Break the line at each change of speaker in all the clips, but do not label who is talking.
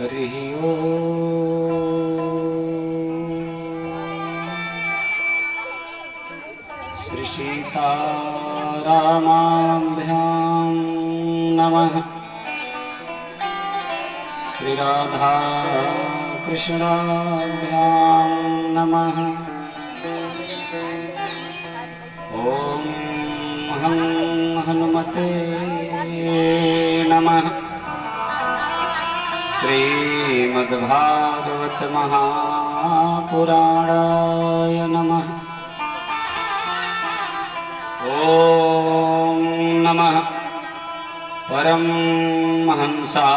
हरिः श्री सीतारामाभ्यां नमः। श्री राधा कृष्णाभ्यां नमः। ओम हं हनुमते नमः। श्रीमद्भागवत महापुराणाय नमः। ओम नमः परमहंसा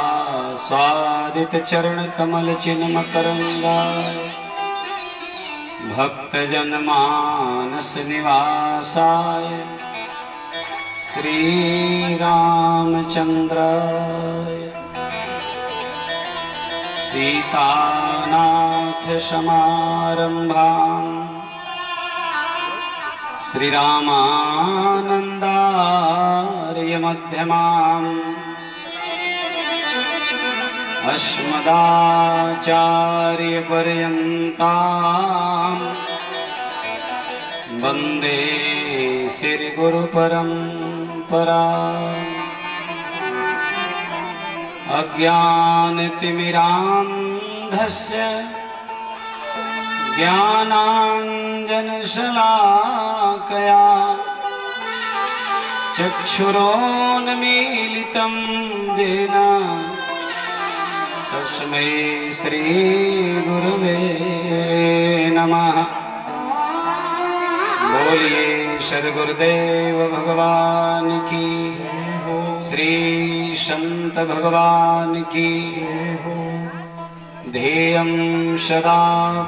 स्वादित चरण कमल चिन्मकरंगाय भक्तजनमानस निवासाय श्री रामचंद्राय सीतानाथ समारंभाम् श्री रामानंदार्य मध्यमाम् अस्मदाचार्य पर्यन्ताम् वन्दे श्री गुरु परम्पराम्। अज्ञानतिमिरान्धस्य ज्ञानाञ्जनशलाकया चक्षुरोन्मीलितं येन तस्मै श्रीगुरुवे नमः। बोलिए सद्गुरुदेव भगवान की, श्री संत भगवान की। ध्येयं सदा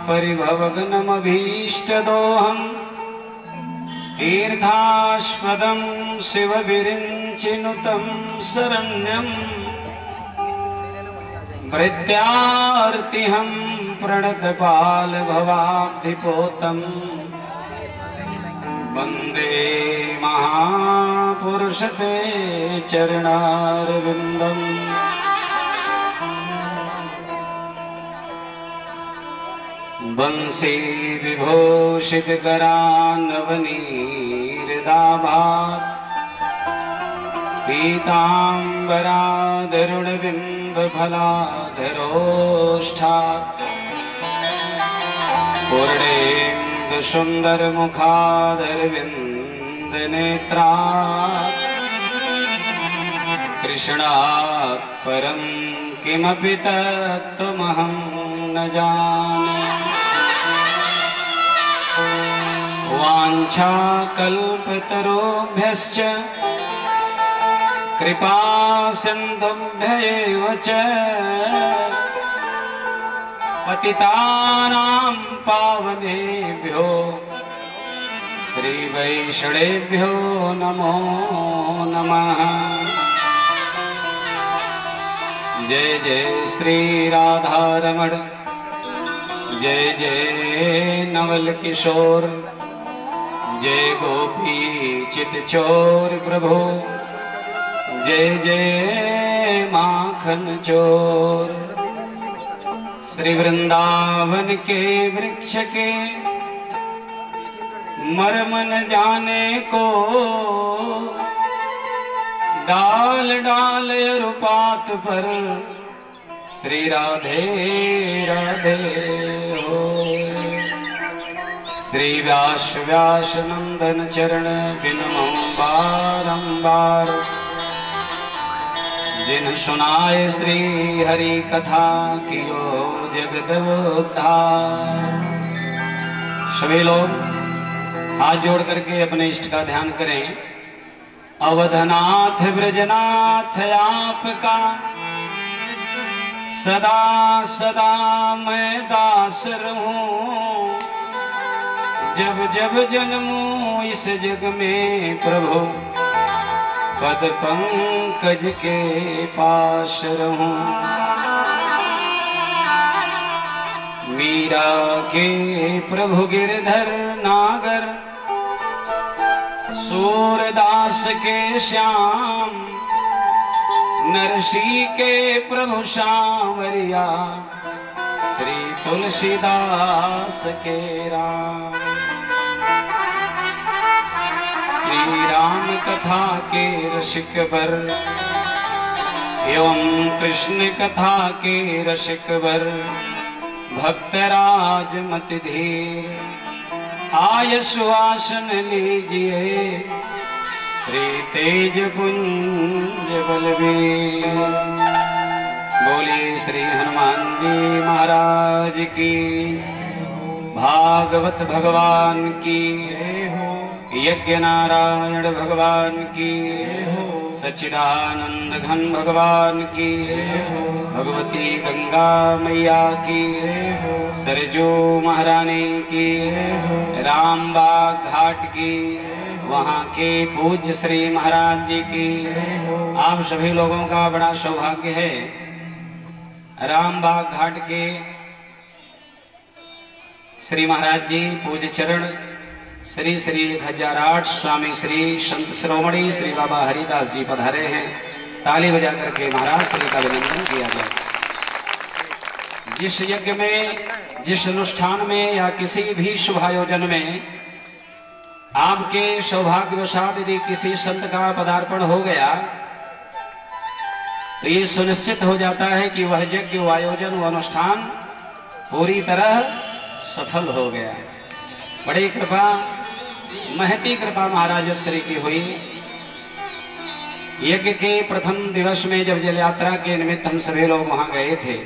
परिभवग्नमभीष्टदोहम् तीर्थास्पदं शिवविरिञ्चिनुतं शरण्यं प्रत्यार्तिहं प्रणतपालभवाब्धिपोतं वन्दे महापुरुषते चरणारविन्दम्। बंसी विभूषित करान्नवनीरदाभात् पीताम्बरादरुणबिम्बफलाधरोष्ठात् पूर्णेन्दुसुन्दरमुखादरविन्दनेत्रात् कृष्णात् परं किमपि तत्त्वमहं न जाने। वाञ्छाकल्पतरुभ्यश्च कृपा सिन्धुभ्यैव च पतितानां पावनेभ्यो श्रीवैष्णवेभ्यो नमो नमः। जय जय श्री राधारमण, जय जय नवल किशोर, जय गोपी चितचोर प्रभु, जय जय माखन चोर। श्री वृंदावन के वृक्ष के मर्म न जाने को, डाल डाल अरुपात पर श्री राधे राधे हो। श्री व्यास व्यास नंदन चरण बिनमो बारंबार, जिन सुनाए श्री हरि कथा कियो जगत उद्धार। सभी लोग हाथ जोड़ करके अपने इष्ट का ध्यान करें। अवधनाथ ब्रजनाथ आपका सदा सदा मैं दास रहूं। जब जब जन्मूं इस जग में प्रभु, पद पंकज के पास रहूं। मीरा के प्रभु गिरधर नागर, सूरदास के श्याम नरसी के प्रभु सांवरिया श्री तुलसीदास के राम। श्री राम कथा के रसिक वर एवं कृष्ण कथा के रसिक वर भक्तराज मति धीर आय सुवासन लीजिए श्री तेज पुंज बलवीर। बोलिए श्री हनुमान जी महाराज की, भागवत भगवान की हो, यज्ञ नारायण भगवान की हो, सच्चिदानंद घन भगवान की हो, भगवती गंगा मैया की हो, सरजू महारानी की हो, रामबाग घाट की, वहाँ के पूज्य श्री महाराज जी की। आप सभी लोगों का बड़ा सौभाग्य है, रामबाग घाट के श्री महाराज जी पूज्य चरण श्री श्री 1008 स्वामी श्री संत शिरोमणि श्री बाबा हरिदास जी पधारे हैं। ताली बजा करके महाराज श्री का अभिनंदन किया जाए। जिस यज्ञ में, जिस अनुष्ठान में या किसी भी शुभ आयोजन में आपके सौभाग्यवशात यदि किसी संत का पदार्पण हो गया तो ये सुनिश्चित हो जाता है कि वह यज्ञ, वो आयोजन, वो अनुष्ठान पूरी तरह सफल हो गया। बड़ी कृपा, महती कृपा महाराज श्री की हुई। यज्ञ के प्रथम दिवस में जब जल यात्रा के निमित्त हम सभी लोग वहां गए थे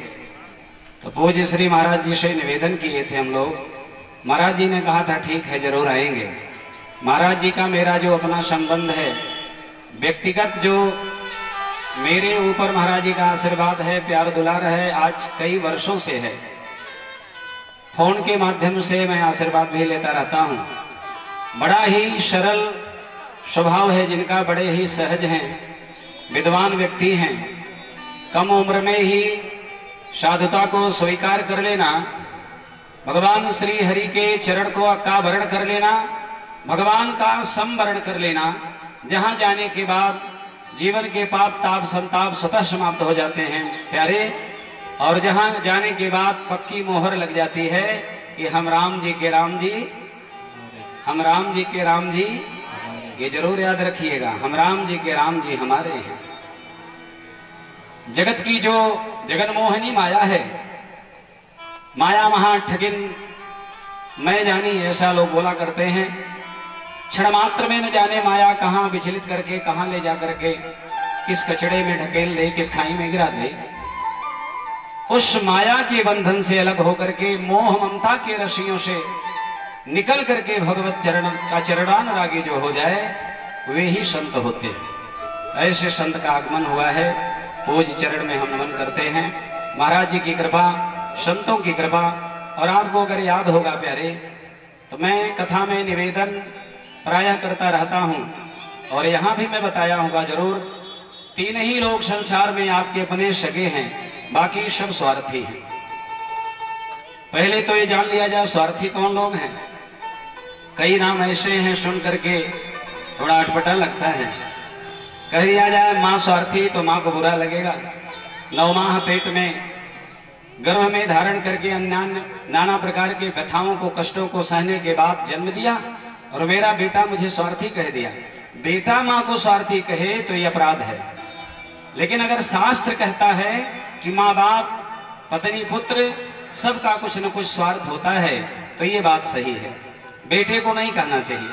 तो पूज्य श्री महाराज जी से निवेदन किए थे हम लोग। महाराज जी ने कहा था ठीक है, जरूर आएंगे। महाराज जी का मेरा जो अपना संबंध है, व्यक्तिगत जो मेरे ऊपर महाराज जी का आशीर्वाद है, प्यार दुलार है, आज कई वर्षों से है। फोन के माध्यम से मैं आशीर्वाद भी लेता रहता हूं। बड़ा ही सरल स्वभाव है जिनका, बड़े ही सहज हैं, विद्वान व्यक्ति हैं। कम उम्र में ही साधुता को स्वीकार कर लेना, भगवान श्री हरि के चरण को का वरण कर लेना, भगवान का संवरण कर लेना, जहां जाने के बाद जीवन के पाप ताप संताप स्वतः समाप्त हो जाते हैं प्यारे, और जहां जाने के बाद पक्की मोहर लग जाती है कि हम राम जी के राम जी, हम राम जी के राम जी। ये जरूर याद रखिएगा, हम राम जी के राम जी हमारे हैं। जगत की जो जगन मोहनी माया है, माया महा ठगिन मैं जानी, ऐसा लोग बोला करते हैं। क्षण मात्र में न जाने माया कहां विचलित करके, कहां ले जा करके किस कचड़े में ढकेल दे, किस खाई में गिरा दे। उस माया के बंधन से अलग होकर के, मोह ममता के रस्सियों से निकल करके भगवत चरण का चरणानुरागी जो हो जाए वे ही संत होते हैं। ऐसे संत का आगमन हुआ है, पूज्य चरण में हम नमन करते हैं। महाराज जी की कृपा, संतों की कृपा। और आपको अगर याद होगा प्यारे, तो मैं कथा में निवेदन प्रायः करता रहता हूं और यहां भी मैं बताया होगा जरूर। तीन ही लोग संसार में आपके अपने सगे हैं, बाकी सब स्वार्थी हैं। पहले तो ये जान लिया जाए स्वार्थी कौन लोग हैं। कई नाम ऐसे हैं सुन करके थोड़ा अटपटा लगता है। कह दिया जाए मां स्वार्थी तो मां को बुरा लगेगा। 9 माह पेट में गर्भ में धारण करके नाना प्रकार के व्यथाओं को, कष्टों को सहने के बाद जन्म दिया और मेरा बेटा मुझे स्वार्थी कह दिया। बेटा मां को स्वार्थी कहे तो ये अपराध है, लेकिन अगर शास्त्र कहता है कि माँ बाप, पत्नी, पुत्र सबका कुछ न कुछ स्वार्थ होता है तो ये बात सही है। बेटे को नहीं कहना चाहिए।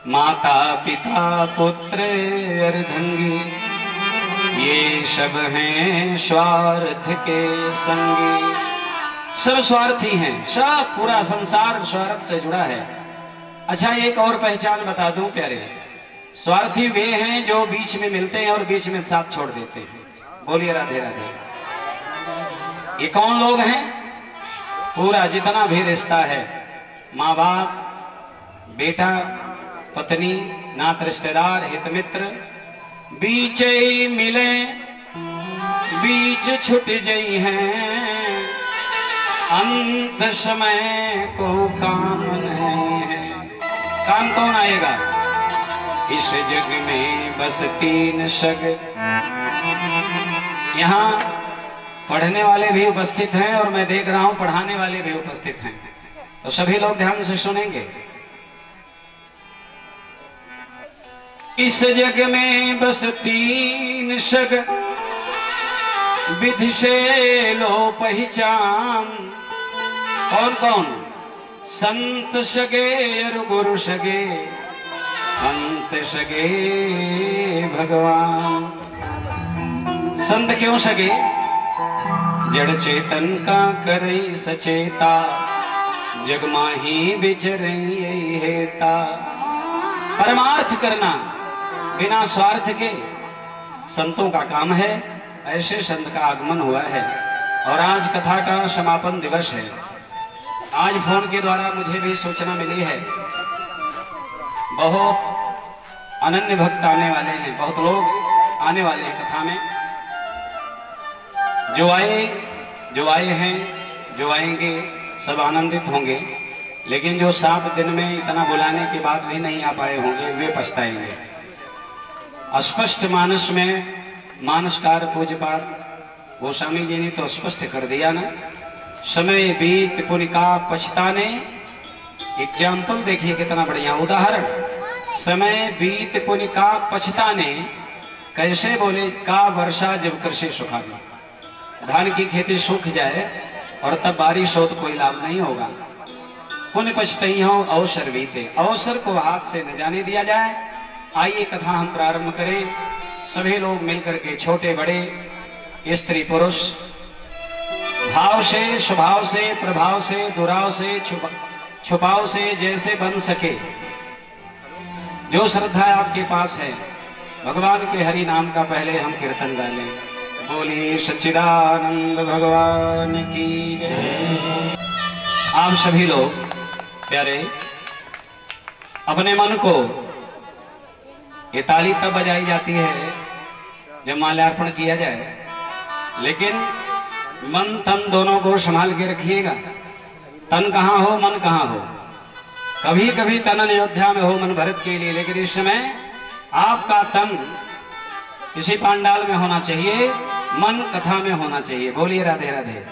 माता पिता पुत्र अर्धंगी ये सब हैं स्वार्थ के संगी। सब स्वार्थी हैं, सब पूरा संसार स्वार्थ से जुड़ा है। अच्छा, एक और पहचान बता दूं प्यारे, स्वार्थी वे हैं जो बीच में मिलते हैं और बीच में साथ छोड़ देते हैं। बोलिए राधे राधे। ये कौन लोग हैं? पूरा जितना भी रिश्ता है, माँ बाप, बेटा, पत्नी, नात रिश्तेदार, हित मित्र, बीच मिले बीच छुट गई हैं, अंत समय को काम नहीं है। काम कौन आएगा? इस जग में बस तीन शग। यहाँ पढ़ने वाले भी उपस्थित हैं और मैं देख रहा हूं पढ़ाने वाले भी उपस्थित हैं, तो सभी लोग ध्यान से सुनेंगे। इस जग में बस तीन शग, विधि से लो पहचान। कौन कौन? संत सगे और गुरु सगे, अंत सगे भगवान। संत क्यों सगे? जड़ चेतन का करे सचेता, जग माही विचरे हेता। परमार्थ करना बिना स्वार्थ के संतों का काम है। ऐसे संत का आगमन हुआ है और आज कथा का समापन दिवस है। आज फोन के द्वारा मुझे भी सूचना मिली है, बहुत अनन्य भक्त आने वाले हैं, बहुत लोग आने वाले हैं कथा में। जो आए हैं, जो आएंगे, सब आनंदित होंगे, लेकिन जो 7 दिन में इतना बुलाने के बाद भी नहीं आ पाए होंगे वे पछताएंगे। अस्पष्ट मानस में मानसकार पूज्यपाद गोस्वामी जी ने तो स्पष्ट कर दिया ना, समय बीत पुनिका पछताने। एग्जाम्पल देखिए कितना बढ़िया उदाहरण। समय बीत पुनिका पछताने, कैसे बोले? का वर्षा जब कृषि सुखा गया, धान की खेती सूख जाए और तब बारिश हो तो कोई लाभ नहीं होगा। पुण्य पछतई हो अवसर बीते, अवसर को हाथ से न जाने दिया जाए। आइए कथा हम प्रारंभ करें। सभी लोग मिलकर के, छोटे बड़े, स्त्री पुरुष, भाव से, स्वभाव से, प्रभाव से, दुराव से, छुपाव से, जैसे बन सके, जो श्रद्धा आपके पास है, भगवान के हरि नाम का पहले हम कीर्तन गा लें। बोलिए सच्चिदानंद भगवान की जय। आप सभी लोग प्यारे अपने मन को, ये ताली तब बजाई जाती है जब माल्यार्पण किया जाए, लेकिन मन तन दोनों को संभाल के रखिएगा। तन कहां हो, मन कहां हो। कभी कभी तन अयोध्या में हो मन भरत के लिए, लेकिन इस समय आपका तन इसी पांडाल में होना चाहिए, मन कथा में होना चाहिए। बोलिए राधे राधे।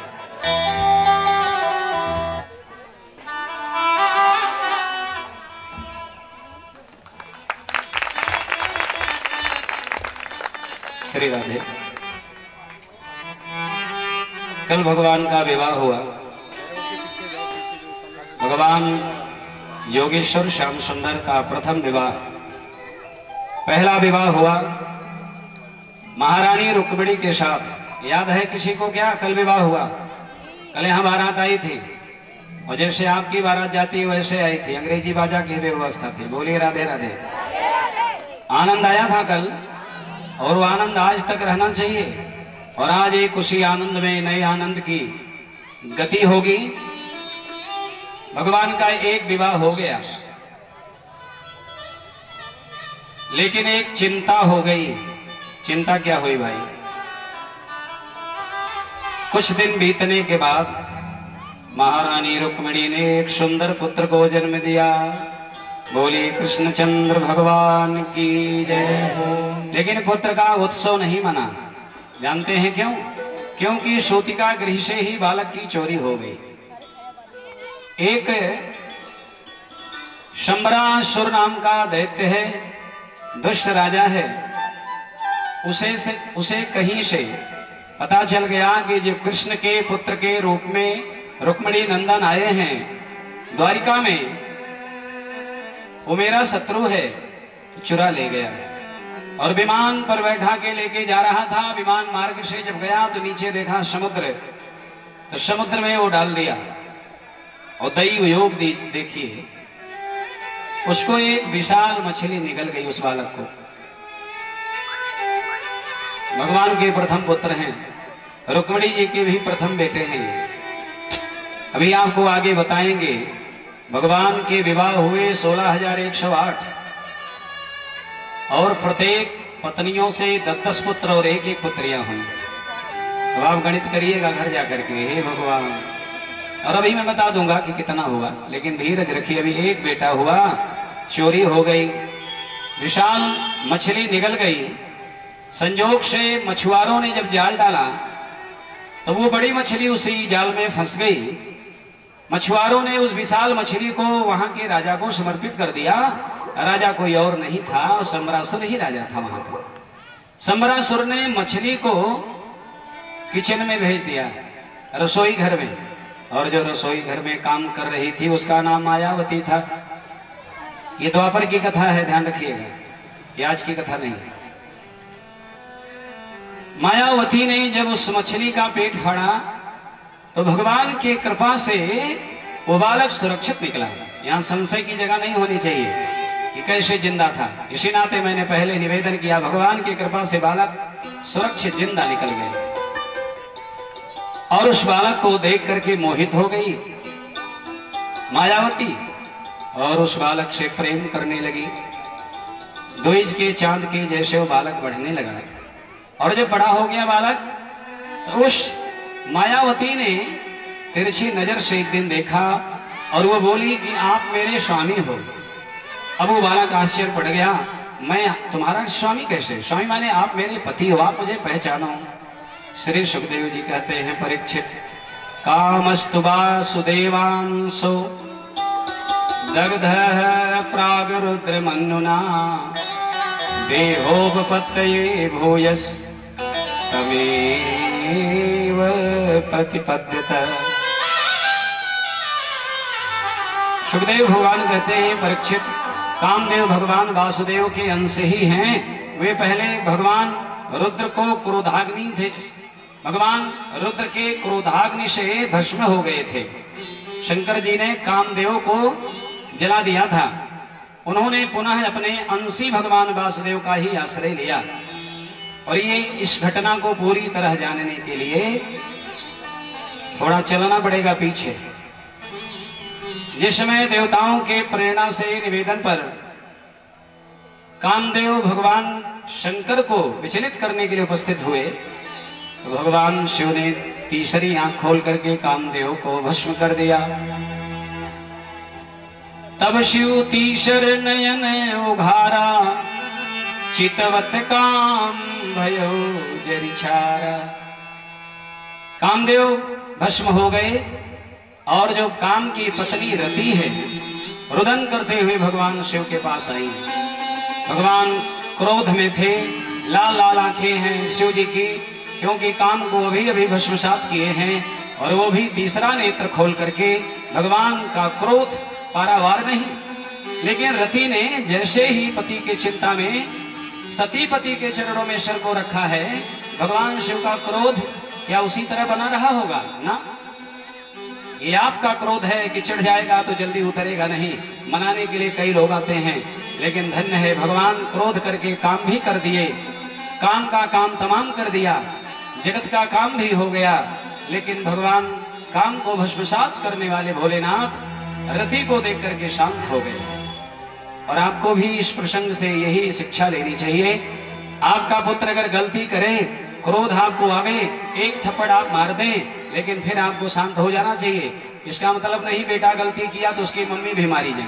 श्री राधे। कल भगवान का विवाह हुआ। भगवान योगेश्वर श्याम सुंदर का प्रथम विवाह, पहला विवाह हुआ महारानी रुक्मिणी के साथ। याद है किसी को क्या? कल विवाह हुआ, कल यहां बारात आई थी, और जैसे आपकी बारात जाती है वैसे आई थी, अंग्रेजी बाजा की व्यवस्था थी। बोलिए राधे राधे। आनंद आया था कल, और वो आनंद आज तक रहना चाहिए। और आज एक उसी आनंद में नए आनंद की गति होगी। भगवान का एक विवाह हो गया, लेकिन एक चिंता हो गई। चिंता क्या हुई भाई? कुछ दिन बीतने के बाद महारानी रुक्मिणी ने एक सुंदर पुत्र को जन्म दिया। बोलिए कृष्णचंद्र भगवान की जय। लेकिन पुत्र का उत्सव नहीं मना। जानते हैं क्यों? क्योंकि सूतिका गृह से ही बालक की चोरी हो गई। एक शंबरासुर नाम का दैत्य है, दुष्ट राजा है। उसे कहीं से पता चल गया कि जो कृष्ण के पुत्र के रूप में रुक्मिणी नंदन आए हैं द्वारिका में, वो मेरा शत्रु है, तो चुरा ले गया। और विमान पर बैठा के लेके जा रहा था। विमान मार्ग से जब गया तो नीचे देखा समुद्र, तो समुद्र में वो डाल दिया। और दैव योग देखिए, उसको एक विशाल मछली निकल गई उस बालक को। भगवान के प्रथम पुत्र हैं, रुक्मिणी जी के भी प्रथम बेटे हैं। अभी आपको आगे बताएंगे। भगवान के विवाह हुए 16,108 और प्रत्येक पत्नियों से 10-10 पुत्र और एक पुत्रियां हुई। अब आप गणित करिएगा घर जाकर के, हे भगवान। और अभी मैं बता दूंगा कि कितना हुआ, लेकिन धीरज रखिए। अभी एक बेटा हुआ, चोरी हो गई। विशाल मछली निगल गई। संजोग से मछुआरों ने जब जाल डाला तो वो बड़ी मछली उसी जाल में फंस गई। मछुआरों ने उस विशाल मछली को वहां के राजा को समर्पित कर दिया। राजा कोई और नहीं था, सम्रासुर ही राजा था वहां का। सम्रासुर ने मछली को किचन में भेज दिया, रसोई घर में, और जो रसोई घर में काम कर रही थी उसका नाम मायावती था। ये द्वापर की कथा है, ध्यान रखिएगा, ये आज की कथा नहीं। मायावती ने जब उस मछली का पेट फाड़ा तो भगवान की कृपा से वो बालक सुरक्षित निकला। यहां संशय की जगह नहीं होनी चाहिए कि कैसे जिंदा था। इसी नाते मैंने पहले निवेदन किया, भगवान की कृपा से बालक सुरक्षित जिंदा निकल गए। और उस बालक को देख करके मोहित हो गई मायावती और उस बालक से प्रेम करने लगी। द्विज के चांद के जैसे वो बालक बढ़ने लगा। और जब बड़ा हो गया बालक तो उस मायावती ने तिरछी नजर से एक दिन देखा और वो बोली कि आप मेरे स्वामी हो। अब वो बालक आश्चर्य पड़ गया, मैं तुम्हारा स्वामी कैसे? स्वामी माने आप मेरे पति हो, आप मुझे पहचानो। श्री सुखदेव जी कहते हैं, परीक्षित कामस्तु वासुदेवांसो दग्ध प्राग रुद्र मन्नुना देहोपपत्तये भूयस तमेव प्रतिपद्यत। सुखदेव भगवान कहते हैं, परीक्षित कामदेव भगवान वासुदेव के अंश ही हैं। वे पहले भगवान रुद्र को क्रोधाग्नि थे, भगवान रुद्र के क्रोधाग्नि से भस्म हो गए थे। शंकर जी ने कामदेव को जला दिया था। उन्होंने पुनः अपने अंशी भगवान वासुदेव का ही आश्रय लिया। और ये इस घटना को पूरी तरह जानने के लिए थोड़ा चलना पड़ेगा पीछे। जिस समय देवताओं के प्रेरणा से निवेदन पर कामदेव भगवान शंकर को विचलित करने के लिए उपस्थित हुए तो भगवान शिव ने तीसरी आंख खोल करके कामदेव को भस्म कर दिया। तब शिव तीसर नयन उघारा चितवत काम भयो जरिछारा। कामदेव भस्म हो गए और जो काम की पत्नी रति है रुदन करते हुए भगवान शिव के पास आई। भगवान क्रोध में थे, लाल लाल आंखें हैं शिव जी की, क्योंकि काम को अभी अभी भस्मसात किए हैं। और वो भी तीसरा नेत्र खोल करके भगवान का क्रोध पारावार नहीं। लेकिन रति ने जैसे ही पति की चिंता में सती पति के चरणों में सिर को रखा है, भगवान शिव का क्रोध क्या उसी तरह बना रहा होगा ना? ये आपका क्रोध है कि चढ़ जाएगा तो जल्दी उतरेगा नहीं। मनाने के लिए कई लोग आते हैं, लेकिन धन्य है भगवान क्रोध करके काम भी कर दिए, काम का काम तमाम कर दिया, जगत का काम भी हो गया। लेकिन भगवान काम को भस्मसात करने वाले भोलेनाथ रति को देख करके शांत हो गए। और आपको भी इस प्रसंग से यही शिक्षा लेनी चाहिए। आपका पुत्र अगर गलती करे, क्रोध आपको आवे, एक थप्पड़ आप मार दें, लेकिन फिर आपको शांत हो जाना चाहिए। इसका मतलब नहीं बेटा गलती किया तो उसकी मम्मी भी मारी जाए।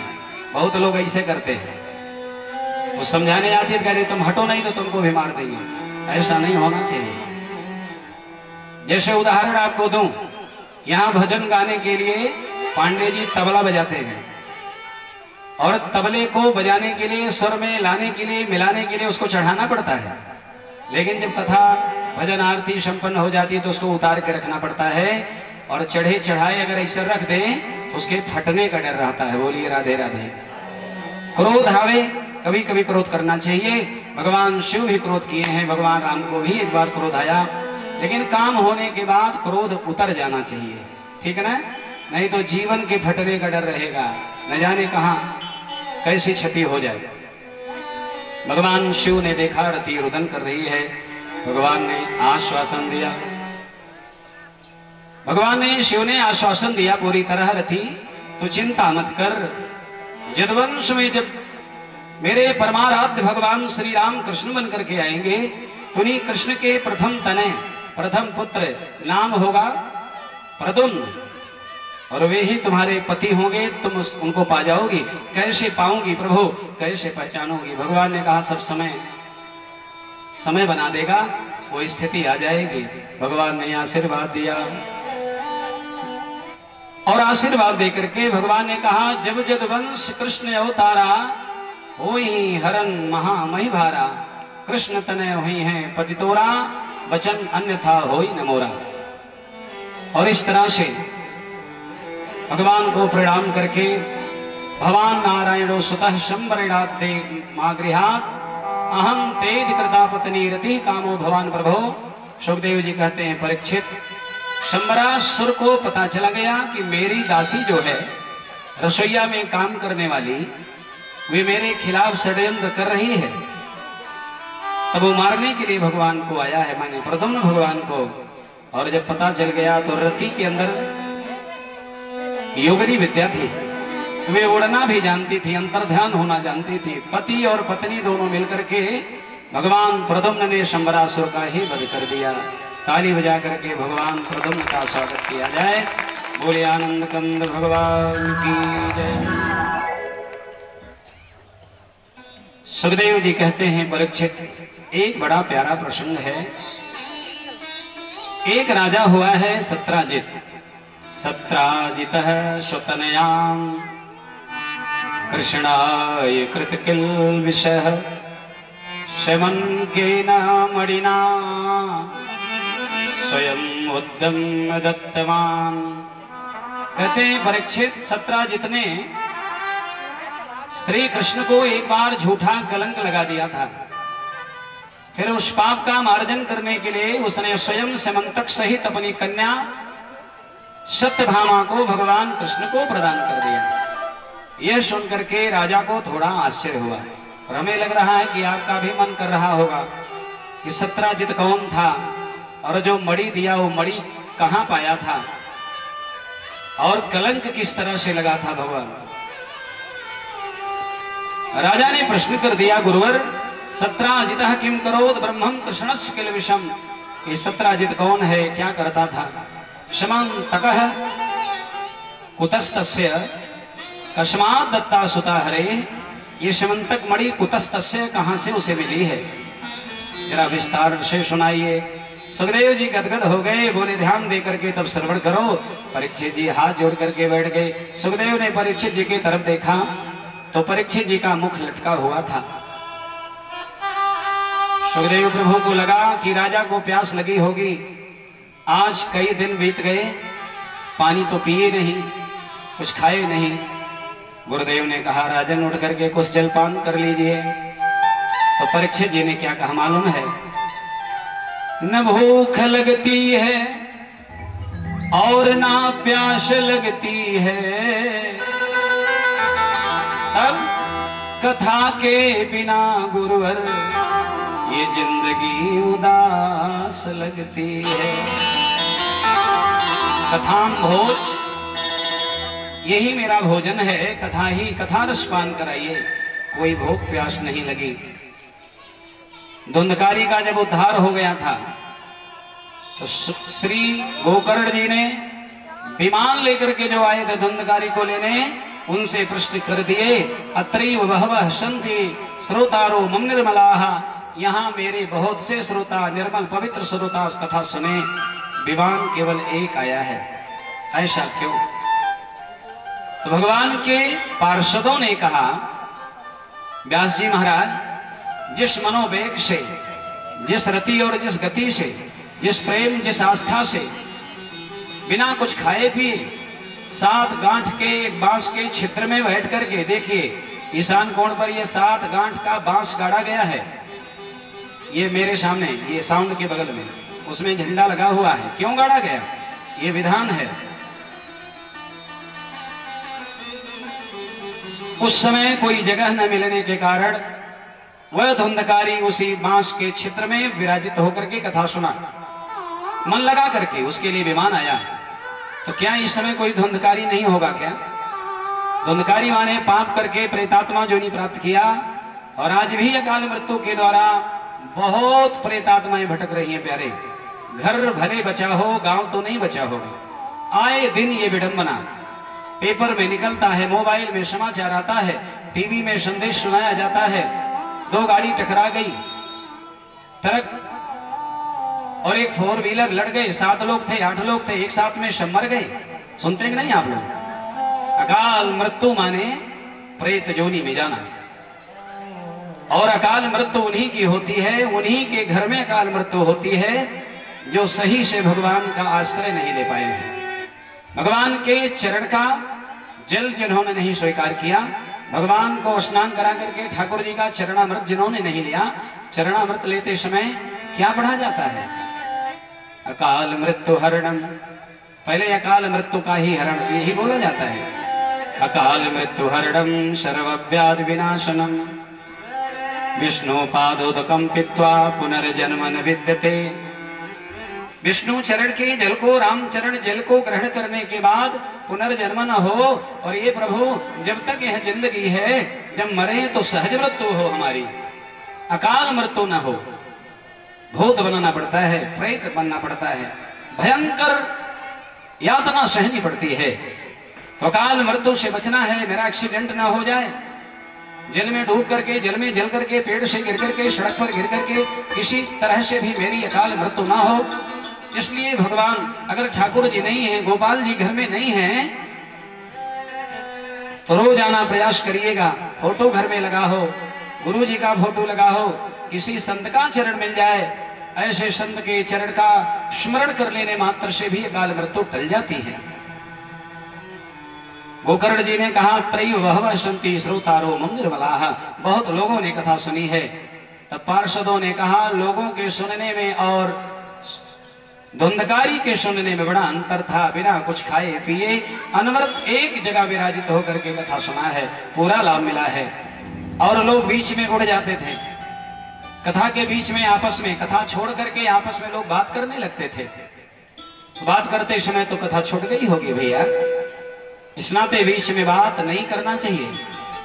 बहुत लोग ऐसे करते हैं, वो समझाने आती है, कहते तुम हटो नहीं तो तुमको भी मार देंगे। ऐसा नहीं होना चाहिए। जैसे उदाहरण आपको दूं, यहाँ भजन गाने के लिए पांडे जी तबला बजाते हैं और तबले को बजाने के लिए, स्वर में लाने के लिए, मिलाने के लिए उसको चढ़ाना पड़ता है। लेकिन जब कथा भजन आरती संपन्न हो जाती है तो उसको उतार के रखना पड़ता है। और चढ़े चढ़ाए अगर ऐसे रख दें तो उसके फटने का डर रहता है। बोलिए राधे राधे। क्रोध आवे, कभी कभी क्रोध करना चाहिए। भगवान शिव भी क्रोध किए हैं, भगवान राम को भी एक बार क्रोध आया, लेकिन काम होने के बाद क्रोध उतर जाना चाहिए, ठीक है ना? नहीं तो जीवन के फटने का डर रहेगा, न जाने कहां कैसी क्षति हो जाए। भगवान शिव ने देखा रति रुदन कर रही है, भगवान ने आश्वासन दिया। भगवान ने, शिव ने आश्वासन दिया पूरी तरह, रति तो चिंता मत कर। जदवंश में जब मेरे परमाराध्य भगवान श्री राम कृष्ण बन करके आएंगे तो उन्हीं कृष्ण के प्रथम तनय, प्रथम पुत्र नाम होगा प्रद्युम्न। और वे ही तुम्हारे पति होंगे, तुम उनको पा जाओगी। कैसे पाऊंगी प्रभु, कैसे पहचानोगी? भगवान ने कहा सब समय बना देगा, वो स्थिति आ जाएगी। भगवान ने आशीर्वाद दिया और आशीर्वाद देकर के भगवान ने कहा जब जदवंश कृष्ण अवतारा, होई हरन महामही भारा, कृष्ण तनय हुई है पतितोरा, वचन अन्यथा होई न मोरा। और इस तरह से भगवान को प्रणाम करके भगवान नारायणो सुतः शंबरणाते मागृहात, अहम तेज कृता पत्नी रति कामो भवान प्रभो। सुखदेव जी कहते हैं परीक्षित, शंबरासुर को पता चला गया कि मेरी दासी जो है रसोईया में काम करने वाली, वे मेरे खिलाफ षड्यंत्र कर रही है। तब वो मारने के लिए भगवान को आया है, माने प्रद्युम्न भगवान को। और जब पता चल गया तो रति के अंदर योगिनी विद्या थी, वे उड़ना भी जानती थी, अंतर्ध्यान होना जानती थी। पति और पत्नी दोनों मिलकर के भगवान प्रद्युम्न ने शंबरासुर का ही वध कर दिया। ताली बजा करके भगवान प्रद्युम्न का स्वागत किया जाए। बोले आनंद कंद भगवान की जय। सुखदेव जी कहते हैं परीक्षित, एक बड़ा प्यारा प्रसंग है। एक राजा हुआ है सत्राजित। सत्राजितः स्वतनयां कृष्णाय कृतकिल विषः, शमन्केन मणिना स्वयं उद्यम दत्तवान। कहते हैं परीक्षित, सत्राजित ने श्री कृष्ण को एक बार झूठा कलंक लगा दिया था। फिर उस पाप का मार्जन करने के लिए उसने स्वयं समंतक सहित अपनी कन्या सत्यभामा को भगवान कृष्ण को प्रदान कर दिया। यह सुनकर के राजा को थोड़ा आश्चर्य हुआ और हमें लग रहा है कि आपका भी मन कर रहा होगा कि सत्राजित कौन था और जो मणि दिया वो मणि कहां पाया था और कलंक किस तरह से लगा था भगवान। राजा ने प्रश्न कर दिया, गुरुवर सत्राजितः किम करोद ब्रह्मं कृष्णस्य किल विषम। ये सत्राजित कौन है, क्या करता था? शमंतकः कुतस्तस्य कस्मात् दत्ता सुता हरे। ये शमंतक मणि कुतस्तस्य कहां से उसे मिली है, जरा विस्तार से सुनाइए। सुखदेव जी गदगद हो गए, बोले ध्यान दे करके तब श्रवण करो। परीक्षित जी हाथ जोड़ करके बैठ गए। सुखदेव ने परीक्षित जी की तरफ देखा तो परीक्षित जी का मुख लटका हुआ था। सुखदेव प्रभु को लगा कि राजा को प्यास लगी होगी। आज कई दिन बीत गए, पानी तो पिए नहीं, कुछ खाए नहीं। गुरुदेव ने कहा राजन उठ करके कुछ जलपान कर लीजिए। तो परीक्षित जी ने क्या कहा मालूम है? न भूख लगती है और ना प्यास लगती है, अब कथा के बिना गुरुवर ये जिंदगी उदास लगती है। कथाम भोज, यही मेरा भोजन है, कथा ही, कथा रस पान कराइए, कोई भूख प्यास नहीं लगी। धुंधकारी का जब उद्धार हो गया था तो श्री गोकर्ण जी ने विमान लेकर के जो आए थे धुंधकारी को लेने, उनसे प्रश्न कर दिए, अत्रैव बहवः सन्ति श्रोतारो मम निर्मलाः। यहाँ मेरे बहुत से श्रोता, निर्मल पवित्र श्रोता कथा सुने, विमान केवल एक आया है, ऐसा क्यों? तो भगवान के पार्षदों ने कहा, व्यास जी महाराज, जिस मनोवेग से, जिस रति और जिस गति से, जिस प्रेम, जिस आस्था से, बिना कुछ खाए पिए 7 गांठ के एक बांस के छिद्र में बैठ करके, देखिए ईशान कोण पर ये 7 गांठ का बांस गाड़ा गया है। ये मेरे सामने, ये साउंड के बगल में, उसमें झंडा लगा हुआ है। क्यों गाड़ा गया? ये विधान है। उस समय कोई जगह न मिलने के कारण वह धुंधकारी उसी बांस के छिद्र में विराजित होकर के कथा सुना, मन लगा करके। उसके लिए विमान आया। तो क्या इस समय कोई धुंधकारी नहीं होगा क्या? धुंधकारी माने पाप करके प्रेतात्मा जोनि प्राप्त किया, और आज भी अकाल मृत्यु के द्वारा बहुत प्रेतात्माएं भटक रही हैं प्यारे। घर भले बचा हो, गांव तो नहीं बचा होगा। आए दिन ये विडंबना, पेपर में निकलता है, मोबाइल में समाचार आता है, टीवी में संदेश सुनाया जाता है, 2 गाड़ी टकरा गई, ट्रक और एक 4 व्हीलर लड़ गए, 7 लोग थे, 8 लोग थे, एक साथ में सब मर गए। सुनते कि नहीं आप लोग? अकाल मृत्यु माने प्रेत जोनी में जाना, और अकाल मृत्यु उन्हीं की होती है, उन्हीं के घर में अकाल मृत्यु होती है जो सही से भगवान का आश्रय नहीं ले पाए हैं। भगवान के चरण का जल जिन्होंने नहीं स्वीकार किया, भगवान को स्नान करा करके ठाकुर जी का चरणामृत जिन्होंने नहीं लिया, चरणामृत लेते समय क्या पढ़ा जाता है? अकाल मृत्यु हरणम, पहले अकाल मृत्यु का ही हरण यही बोला जाता है। अकाल मृत्यु हरणम सर्वव्याधि विनाशनम विष्णु पादोदकम पीत्वा पुनर्जन्म न विद्यते। विष्णु चरण के जल को, राम चरण जल को ग्रहण करने के बाद पुनर्जन्म न हो। और ये प्रभु जब तक यह जिंदगी है, जब मरे तो सहज मृत्यु हो हमारी, अकाल मृत्यु न हो। भूत बनना पड़ता है, प्रेत बनना पड़ता है, भयंकर यातना सहनी पड़ती है। तो अकाल मृत्यु से बचना है, मेरा एक्सीडेंट ना हो जाए, जल में डूब करके, जल में जल करके, पेड़ से गिर करके, सड़क पर गिर करके किसी तरह से भी मेरी अकाल मृत्यु ना हो। इसलिए भगवान, अगर ठाकुर जी नहीं है, गोपाल जी घर में नहीं है, तो रोजाना प्रयास करिएगा, फोटो घर में लगा हो, गुरु जी का फोटो लगा हो, किसी संत का चरण मिल जाए, ऐसे संत के चरण का स्मरण कर लेने मात्र से भी अकाल मृत्यु टल जाती है। गोकर्ण जी ने कहा, त्रयी वहवः सन्ति श्रोतारो मम निर्मलाः। बहुत लोगों ने कथा सुनी है। तब पार्षदों ने कहा, लोगों के सुनने में और धुंधकारी के सुनने में बड़ा अंतर था। बिना कुछ खाए पिए अनवरत एक जगह विराजित होकर के कथा सुना है, पूरा लाभ मिला है। और लोग बीच में उड़ जाते थे, कथा के बीच में आपस में, कथा छोड़ करके आपस में लोग बात करने लगते थे। बात करते समय तो कथा छूट गई होगी भैया, इस नाते बीच में बात नहीं करना चाहिए,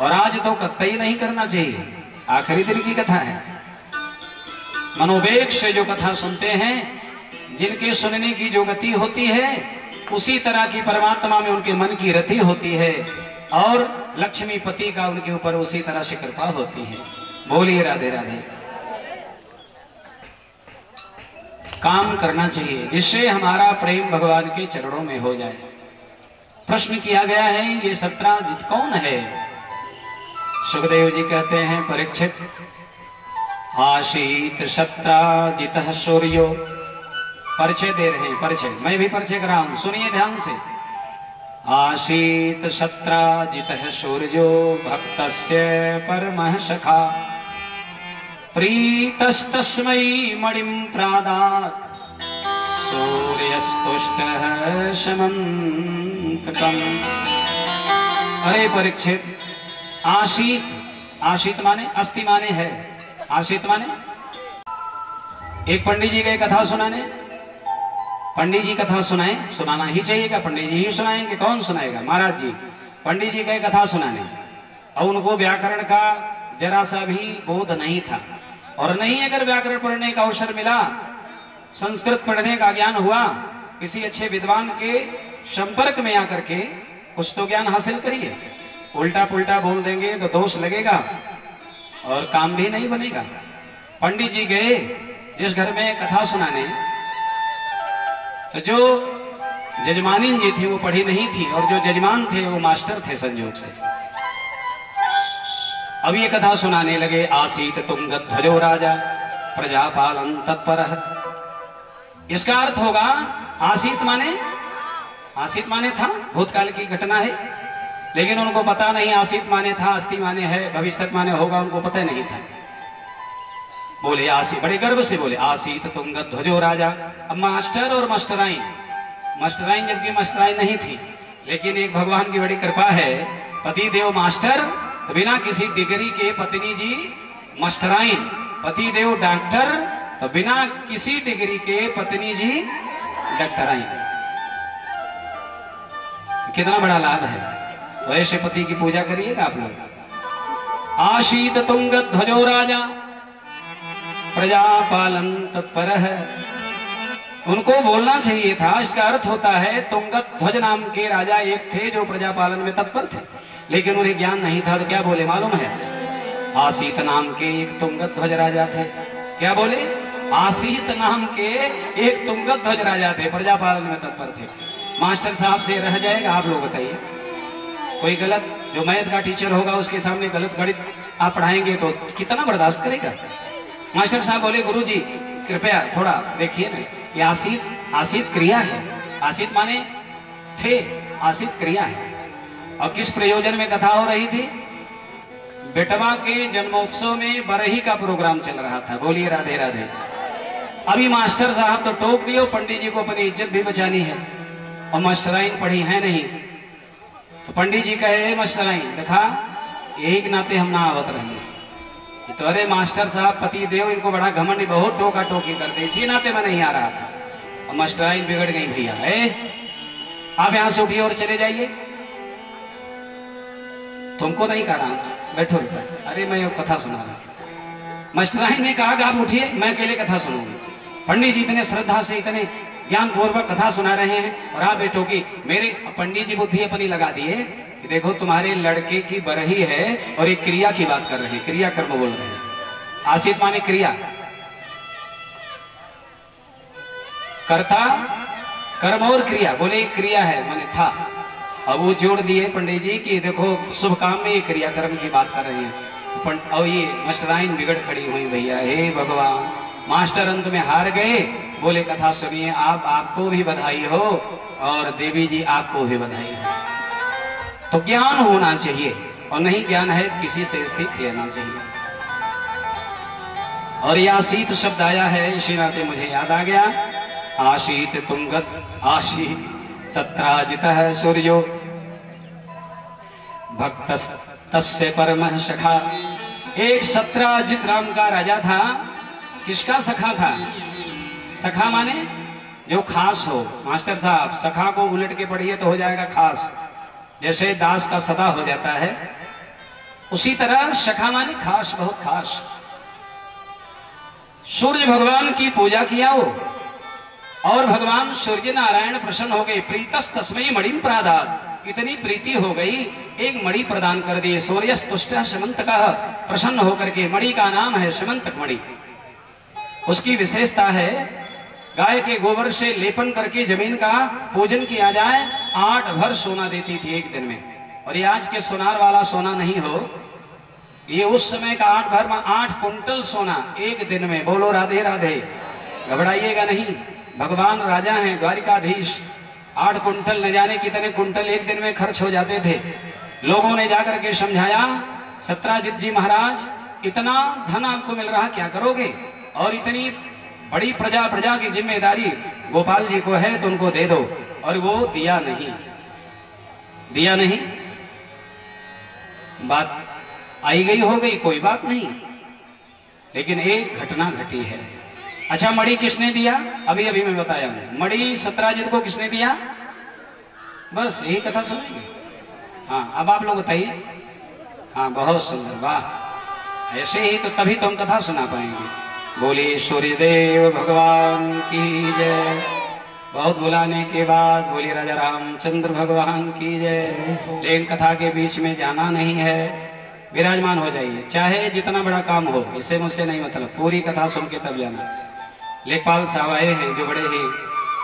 और आज तो कतई नहीं करना चाहिए। आखिरी दिन की कथा है, मनोवेग से जो कथा सुनते हैं, जिनके सुनने की जो गति होती है, उसी तरह की परमात्मा में उनके मन की रति होती है, और लक्ष्मीपति का उनके ऊपर उसी तरह से कृपा होती है। बोलिए राधे राधे। काम करना चाहिए जिससे हमारा प्रेम भगवान के चरणों में हो जाए। प्रश्न किया गया है, ये सत्राजित कौन है? सुखदेव जी कहते हैं, परीक्षित, आसीत सत्राजितः सूर्यो। परिचय दे रहे हैं, परिचय, मैं भी परिचय करा हूं, सुनिए ध्यान से। आसीत सत्राजितः सूर्यो भक्तस्य परमः सखा प्रीतस्तस्मै मणिं प्रादात् सूर्यस्तुष्टः समन्तकम्। अरे परीक्षित, आशीत, आशीत माने अस्थि माने है, आशीत माने एक पंडित जी गए कथा सुनाने, पंडित जी कथा सुनाए, सुनाना ही चाहिएगा, पंडित जी ही सुनाएंगे, कौन सुनाएगा? महाराज जी। पंडित जी गए कथा सुनाने, और उनको व्याकरण का जरा सा भी बोध नहीं था, और नहीं अगर व्याकरण पढ़ने का अवसर मिला, संस्कृत पढ़ने का ज्ञान हुआ, किसी अच्छे विद्वान के संपर्क में आकर के कुछ तो ज्ञान हासिल करिए। उल्टा पुल्टा बोल देंगे तो दोष लगेगा और काम भी नहीं बनेगा। पंडित जी गए जिस घर में कथा सुनाने, तो जो जजमानी जी थी वो पढ़ी नहीं थी, और जो जजमान थे वो मास्टर थे संयोग से। अब ये कथा सुनाने लगे, आसीत तुंगध्वजो राजा प्रजापालन तत्परः। इसका अर्थ होगा, आसीत माने था, भूतकाल की घटना है, लेकिन उनको पता नहीं आसीत माने था, अस्थि माने है, भविष्य माने होगा, उनको पता नहीं था। बोले आसीत, बड़े गर्व से बोले, आसीत तुंगध्वजो राजा। अब मास्टर और मास्टराइन, मास्टराइन जबकि मास्टराइन नहीं थी, लेकिन एक भगवान की बड़ी कृपा है, पति देव मास्टर, तो बिना किसी डिग्री के पत्नी जी मास्टराइन, पति देव डॉक्टर, तो बिना किसी डिग्री के पत्नी जी डॉक्टराइन। कितना बड़ा लाभ है। तो ऐसे पति की पूजा करिएगा आप लोग। आशीत तुंगध्वजो राजा प्रजापालन तत्परः उनको बोलना चाहिए था। इसका अर्थ होता है तुंगत ध्वज नाम के राजा एक थे जो प्रजा पालन में तत्पर थे, लेकिन उन्हें ज्ञान नहीं था। तो क्या बोले मालूम है? आसीत नाम के एक तुंगत ध्वज राजा थे। क्या बोले? आसीत नाम के एक तुंगत ध्वज राजा थे, प्रजा पालन में तत्पर थे। मास्टर साहब से रह जाएगा? आप लोग बताइए। कोई गलत, जो मैथ का टीचर होगा उसके सामने गलत गणित आप पढ़ाएंगे तो कितना बर्दाश्त करेगा? मास्टर साहब बोले गुरुजी कृपया थोड़ा देखिए ना, ये आसीत क्रिया है। आसीत माने थे, आसीत क्रिया है। और किस प्रयोजन में कथा हो रही थी? बेटवा के जन्मोत्सव में बरही का प्रोग्राम चल रहा था। बोलिए राधे राधे। अभी मास्टर साहब तो टोक दिए, पंडित जी को अपनी इज्जत भी बचानी है और मास्टराइन पढ़ी है नहीं। तो पंडित जी कहे मास्टराइन देखा, यही के नाते हम ना आवत रहेंगे। तो अरे मास्टर साहब पति देव, इनको बड़ा घमंड, बहुत टोका टोकी करते, इसी नाते मैं नहीं आ रहा था। और मास्टराइन बिगड़ गई। भैया आप यहां से उठिए और चले जाइए। तुमको नहीं कह रहा, बैठो। अरे मैं कथा सुना रहा। मास्टराइन ने कहा कि आप उठिए, मैं अकेले कथा सुनूंगी। पंडित जी इतने श्रद्धा से, इतने ज्ञान पूर्वक कथा सुना रहे हैं और आप बैठो कि मेरे पंडित जी बुद्धि अपनी लगा दिए कि देखो तुम्हारे लड़के की बरही है और एक क्रिया की बात कर रहे हैं, क्रिया कर्म बोल रहे हैं। आसीत माने क्रिया, कर्ता कर्म और क्रिया। बोले क्रिया है माने था। अब वो जोड़ दिए पंडित जी कि देखो शुभ काम में ये क्रिया कर्म की बात कर रहे हैं। और ये मास्टराइन बिगड़ खड़ी हुई। भैया हे भगवान, मास्टर अंत में हार गए। बोले कथा सुनिए, आपको भी बधाई हो और देवी जी आपको भी बधाई हो। तो ज्ञान होना चाहिए, और नहीं ज्ञान है किसी से सीख लेना चाहिए। और ये आसीत शब्द आया है, इसी नाते मुझे याद आ गया। आशीत तुंगत आशीत सत्राजितः सूर्यो भक्त तस्य परमः सखा। एक सत्राजित नाम का राजा था। किसका सखा था? सखा माने जो खास हो। मास्टर साहब सखा को उलट के पढ़िए तो हो जाएगा खास। जैसे दास का सदा हो जाता है, उसी तरह सखा माने खास, बहुत खास। सूर्य भगवान की पूजा किया वो, और भगवान सूर्य नारायण प्रसन्न हो गए। प्रीतस तस्मै मणिम प्रादात। इतनी प्रीति हो गई, एक मणि प्रदान कर दिए। सूर्यस्तुष्ट समंतकः, प्रसन्न होकर के। मणि का नाम है समंतक मणि। उसकी विशेषता है गाय के गोबर से लेपन करके जमीन का पूजन किया जाए। 8 भर सोना देती थी एक दिन में। और ये आज के सोनार वाला सोना नहीं हो, ये उस समय का 8 भर में 8 कुंटल सोना एक दिन में। बोलो राधे राधे। घबराइएगा नहीं, भगवान राजा हैं, द्वारिकाधीश। 8 कुंटल न जाने कितने कुंटल एक दिन में खर्च हो जाते थे। लोगों ने जाकर के समझाया, सत्राजित जी महाराज इतना धन आपको मिल रहा, क्या करोगे? और इतनी बड़ी प्रजा की जिम्मेदारी गोपाल जी को है तो उनको दे दो। और वो दिया नहीं। बात आई गई हो गई, कोई बात नहीं। लेकिन एक घटना घटी है। अच्छा, मणि किसने दिया? अभी मैं बताया हूं। मणि सत्राजित को किसने दिया? बस यही कथा सुनेंगे। हाँ, अब आप लोग बताइए। हाँ, बहुत सुंदर, वाह। ऐसे ही तो तभी तो हम कथा सुना पाएंगे। बोले सूर्यदेव भगवान की जय। बहुत बुलाने के बाद बोले राजा रामचंद्र भगवान की जय। लेकिन कथा के बीच में जाना नहीं है, विराजमान हो जाइए। चाहे जितना बड़ा काम हो, इससे मुझसे नहीं मतलब, पूरी कथा सुन के तब जाना। लेखपाल साहब आए हैं जो बड़े ही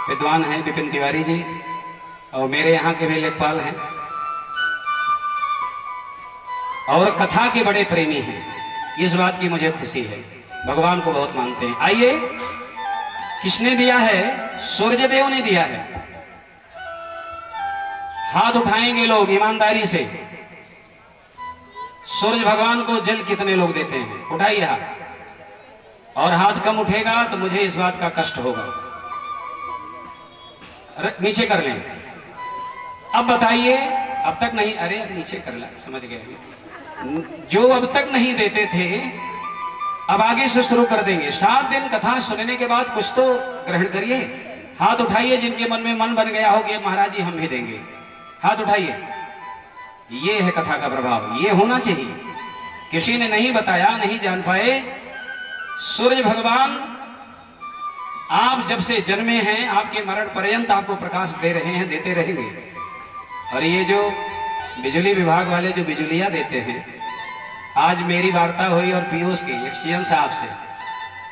विद्वान हैं, विपिन तिवारी जी, और मेरे यहाँ के भी लेखपाल हैं और कथा के बड़े प्रेमी हैं। इस बात की मुझे खुशी है, भगवान को बहुत मानते हैं। आइए, किसने दिया है? सूर्यदेव ने दिया है। हाथ उठाएंगे लोग ईमानदारी से। सूर्य भगवान को जल कितने लोग देते हैं? उठाइए हाथ। और हाथ कम उठेगा तो मुझे इस बात का कष्ट होगा। नीचे कर लें। अब बताइए, अब तक नहीं, अरे अब नीचे कर ला, समझ गए। जो अब तक नहीं देते थे अब आगे से शुरू कर देंगे। 7 दिन कथा सुनने के बाद कुछ तो ग्रहण करिए। हाथ उठाइए जिनके मन में मन बन गया हो कि महाराज जी हम भी देंगे, हाथ उठाइए। ये है कथा का प्रभाव, ये होना चाहिए। किसी ने नहीं बताया, नहीं जान पाए। सूर्य भगवान आप जब से जन्मे हैं आपके मरण पर्यंत आपको प्रकाश दे रहे हैं, देते रहेंगे। और ये जो बिजली विभाग वाले जो बिजलियां देते हैं, आज मेरी वार्ता हुई और पीयूष की एक्सचेंज साहब से,